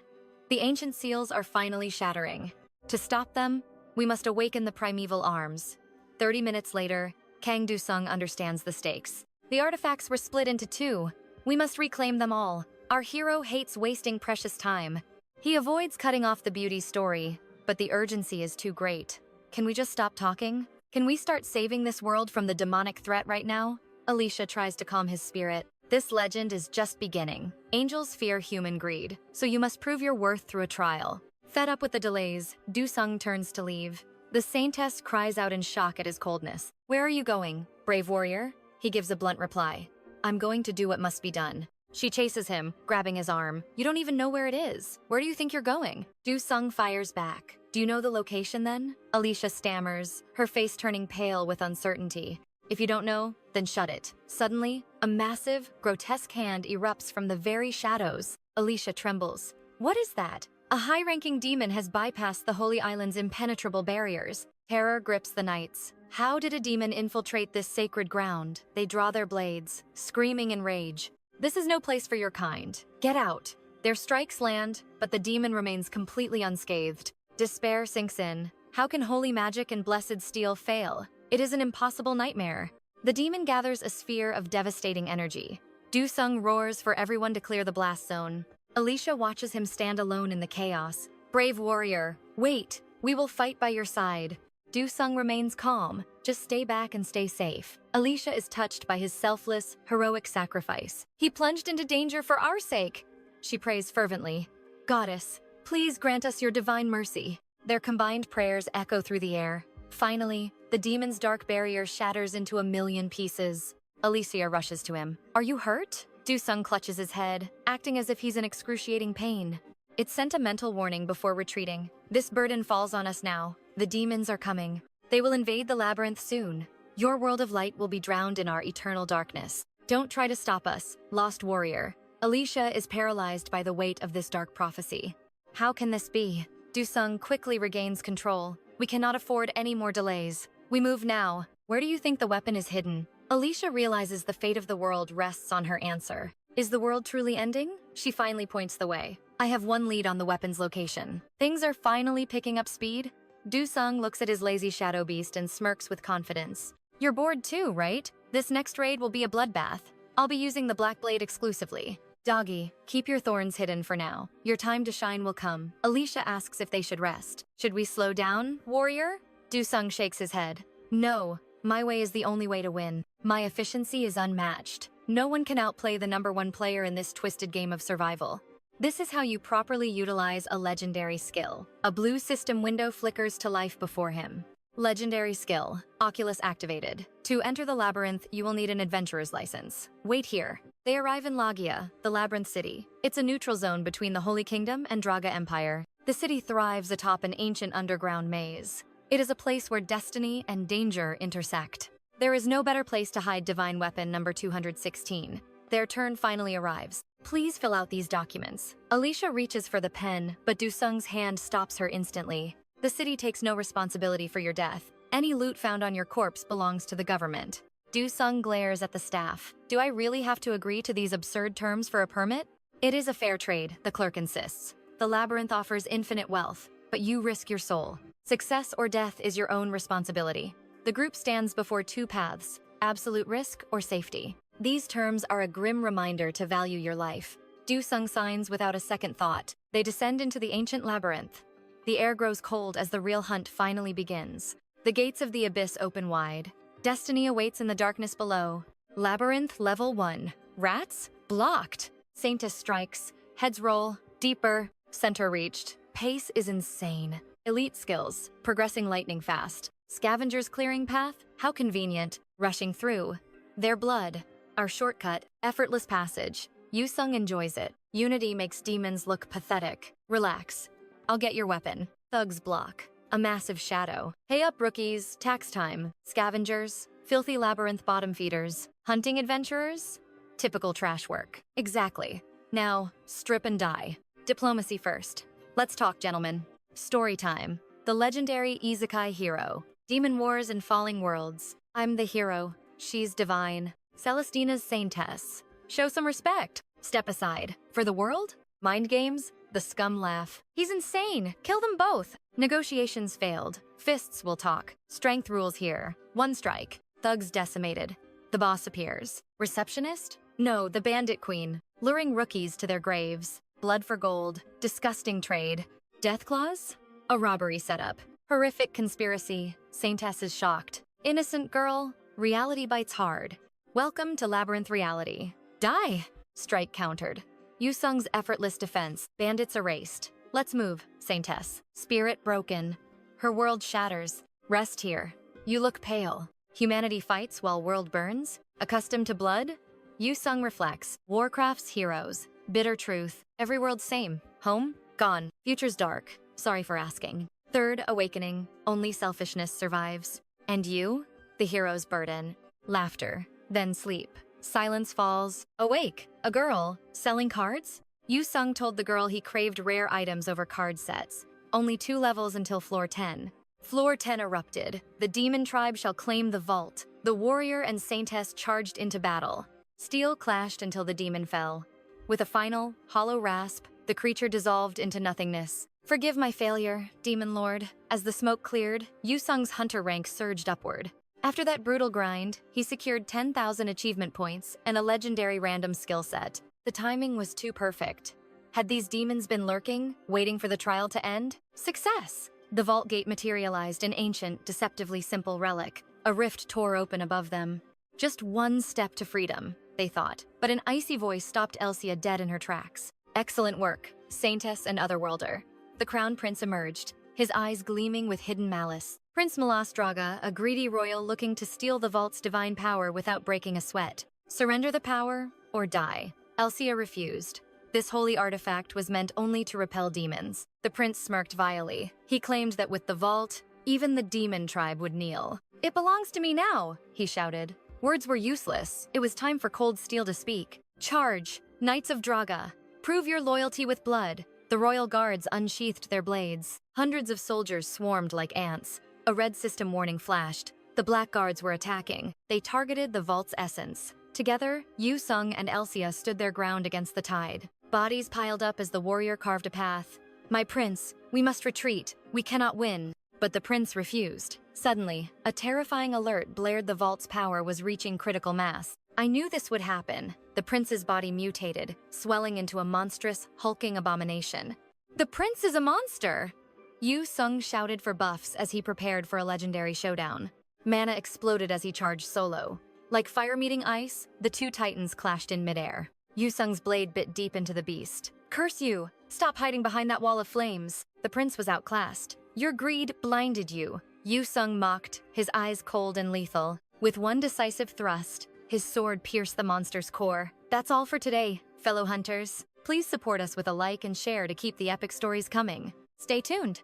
The ancient seals are finally shattering. To stop them, we must awaken the primeval arms. 30 minutes later, Kang Du-sung understands the stakes. The artifacts were split into 2. We must reclaim them all. Our hero hates wasting precious time. He avoids cutting off the beauty story, but the urgency is too great. Can we just stop talking? Can we start saving this world from the demonic threat right now? Alicia tries to calm his spirit. This legend is just beginning. Angels fear human greed, so you must prove your worth through a trial. Fed up with the delays, Du-sung turns to leave. The saintess cries out in shock at his coldness. Where are you going, brave warrior? He gives a blunt reply. I'm going to do what must be done. She chases him, grabbing his arm. You don't even know where it is. Where do you think you're going? Du-sung fires back. Do you know the location then? Alicia stammers, her face turning pale with uncertainty. If you don't know, then shut it. Suddenly, a massive, grotesque hand erupts from the very shadows. Alicia trembles. What is that? A high-ranking demon has bypassed the Holy Island's impenetrable barriers. Terror grips the knights. How did a demon infiltrate this sacred ground? They draw their blades, screaming in rage. This is no place for your kind. Get out. Their strikes land, but the demon remains completely unscathed. Despair sinks in. How can holy magic and blessed steel fail? It is an impossible nightmare. The demon gathers a sphere of devastating energy. Du-sung roars for everyone to clear the blast zone. Alicia watches him stand alone in the chaos. Brave warrior, wait, we will fight by your side. Du-sung remains calm. Just stay back and stay safe. Alicia is touched by his selfless, heroic sacrifice. He plunged into danger for our sake. She prays fervently. Goddess, please grant us your divine mercy. Their combined prayers echo through the air. Finally, the demon's dark barrier shatters into a million pieces. Alicia rushes to him. Are you hurt? Du-sung clutches his head, acting as if he's in excruciating pain. It sent a mental warning before retreating. This burden falls on us now. The demons are coming. They will invade the labyrinth soon. Your world of light will be drowned in our eternal darkness. Don't try to stop us, lost warrior. Alicia is paralyzed by the weight of this dark prophecy. How can this be? Du-sung quickly regains control. We cannot afford any more delays. We move now. Where do you think the weapon is hidden? Alicia realizes the fate of the world rests on her answer. Is the world truly ending? She finally points the way. I have one lead on the weapon's location. Things are finally picking up speed. Du-sung looks at his lazy shadow beast and smirks with confidence. You're bored too, right? This next raid will be a bloodbath. I'll be using the Black Blade exclusively. Doggy, keep your thorns hidden for now. Your time to shine will come. Alicia asks if they should rest. Should we slow down, warrior? Du-sung shakes his head. No, my way is the only way to win. My efficiency is unmatched. No one can outplay the #1 player in this twisted game of survival. This is how you properly utilize a legendary skill. A blue system window flickers to life before him. Legendary skill, Oculus activated. To enter the labyrinth, you will need an adventurer's license. Wait here. They arrive in Lagia, the labyrinth city. It's a neutral zone between the Holy Kingdom and Draga Empire. The city thrives atop an ancient underground maze. It is a place where destiny and danger intersect. There is no better place to hide divine weapon number 216. Their turn finally arrives. Please fill out these documents. Alicia reaches for the pen, but Du-sung's hand stops her instantly. The city takes no responsibility for your death. Any loot found on your corpse belongs to the government. Du-sung glares at the staff. Do I really have to agree to these absurd terms for a permit? It is a fair trade, the clerk insists. The labyrinth offers infinite wealth, but you risk your soul. Success or death is your own responsibility. The group stands before two paths, absolute risk or safety. These terms are a grim reminder to value your life. Du-sung signs without a second thought. They descend into the ancient labyrinth. The air grows cold as the real hunt finally begins. The gates of the abyss open wide. Destiny awaits in the darkness below. Labyrinth level 1. Rats? Blocked. Saintess strikes. Heads roll. Deeper. Center reached. Pace is insane. Elite skills. Progressing lightning fast. Scavengers clearing path? How convenient. Rushing through. Their blood. Our shortcut. Effortless passage. Du-sung enjoys it. Unity makes demons look pathetic. Relax. I'll get your weapon. Thugs block. A massive shadow. Hey up, rookies. Tax time. Scavengers. Filthy labyrinth bottom feeders. Hunting adventurers? Typical trash work. Exactly. Now, strip and die. Diplomacy first. Let's talk, gentlemen. Story time. The legendary 𝒂𝒏𝒌 hero. Demon Wars and Falling Worlds. I'm the hero. She's divine. Celestina's saintess. Show some respect. Step aside. For the world? Mind games? The scum laugh. He's insane. Kill them both. Negotiations failed. Fists will talk. Strength rules here. One strike. Thugs decimated. The boss appears. Receptionist? No, the bandit queen. Luring rookies to their graves. Blood for gold. Disgusting trade. Death clause? A robbery setup. Horrific conspiracy. Saintess is shocked. Innocent girl. Reality bites hard. Welcome to Labyrinth Reality. Die! Strike countered. Du-sung's effortless defense. Bandits erased. Let's move, Saintess. Spirit broken. Her world shatters. Rest here. You look pale. Humanity fights while world burns? Accustomed to blood? Du-sung reflects. Warcraft's heroes. Bitter truth. Every world same. Home? Gone. Future's dark. Sorry for asking. Third awakening. Only selfishness survives. And you? The hero's burden. Laughter. Then sleep. Silence falls. Awake. A girl. Selling cards? Du-sung told the girl he craved rare items over card sets. Only 2 levels until floor 10. Floor 10 erupted. The demon tribe shall claim the vault. The warrior and saintess charged into battle. Steel clashed until the demon fell. With a final, hollow rasp, the creature dissolved into nothingness. Forgive my failure, demon lord. As the smoke cleared, Du-sung's hunter rank surged upward. After that brutal grind, he secured 10,000 achievement points and a legendary random skill set. The timing was too perfect. Had these demons been lurking, waiting for the trial to end? Success! The vault gate materialized an ancient, deceptively simple relic. A rift tore open above them. Just one step to freedom, they thought. But an icy voice stopped Elsia dead in her tracks. Excellent work, Saintess and Otherworlder. The Crown Prince emerged, his eyes gleaming with hidden malice. Prince Milas Draga, a greedy royal looking to steal the vault's divine power without breaking a sweat. Surrender the power or die. Elsia refused. This holy artifact was meant only to repel demons. The prince smirked vilely. He claimed that with the vault, even the demon tribe would kneel. It belongs to me now, he shouted. Words were useless. It was time for cold steel to speak. Charge, Knights of Draga. Prove your loyalty with blood. The royal guards unsheathed their blades. Hundreds of soldiers swarmed like ants. A red system warning flashed. The black guards were attacking. They targeted the vault's essence. Together, Du-sung and Elsia stood their ground against the tide. Bodies piled up as the warrior carved a path. My prince, we must retreat. We cannot win. But the prince refused. Suddenly, a terrifying alert blared the vault's power was reaching critical mass. I knew this would happen. The prince's body mutated, swelling into a monstrous, hulking abomination. The prince is a monster! Yu Sung shouted for buffs as he prepared for a legendary showdown. Mana exploded as he charged solo. Like fire meeting ice, the two titans clashed in midair. Yu Sung's blade bit deep into the beast. Curse you! Stop hiding behind that wall of flames! The prince was outclassed. Your greed blinded you. Yu Sung mocked, his eyes cold and lethal. With one decisive thrust, his sword pierced the monster's core. That's all for today, fellow hunters. Please support us with a like and share to keep the epic stories coming. Stay tuned!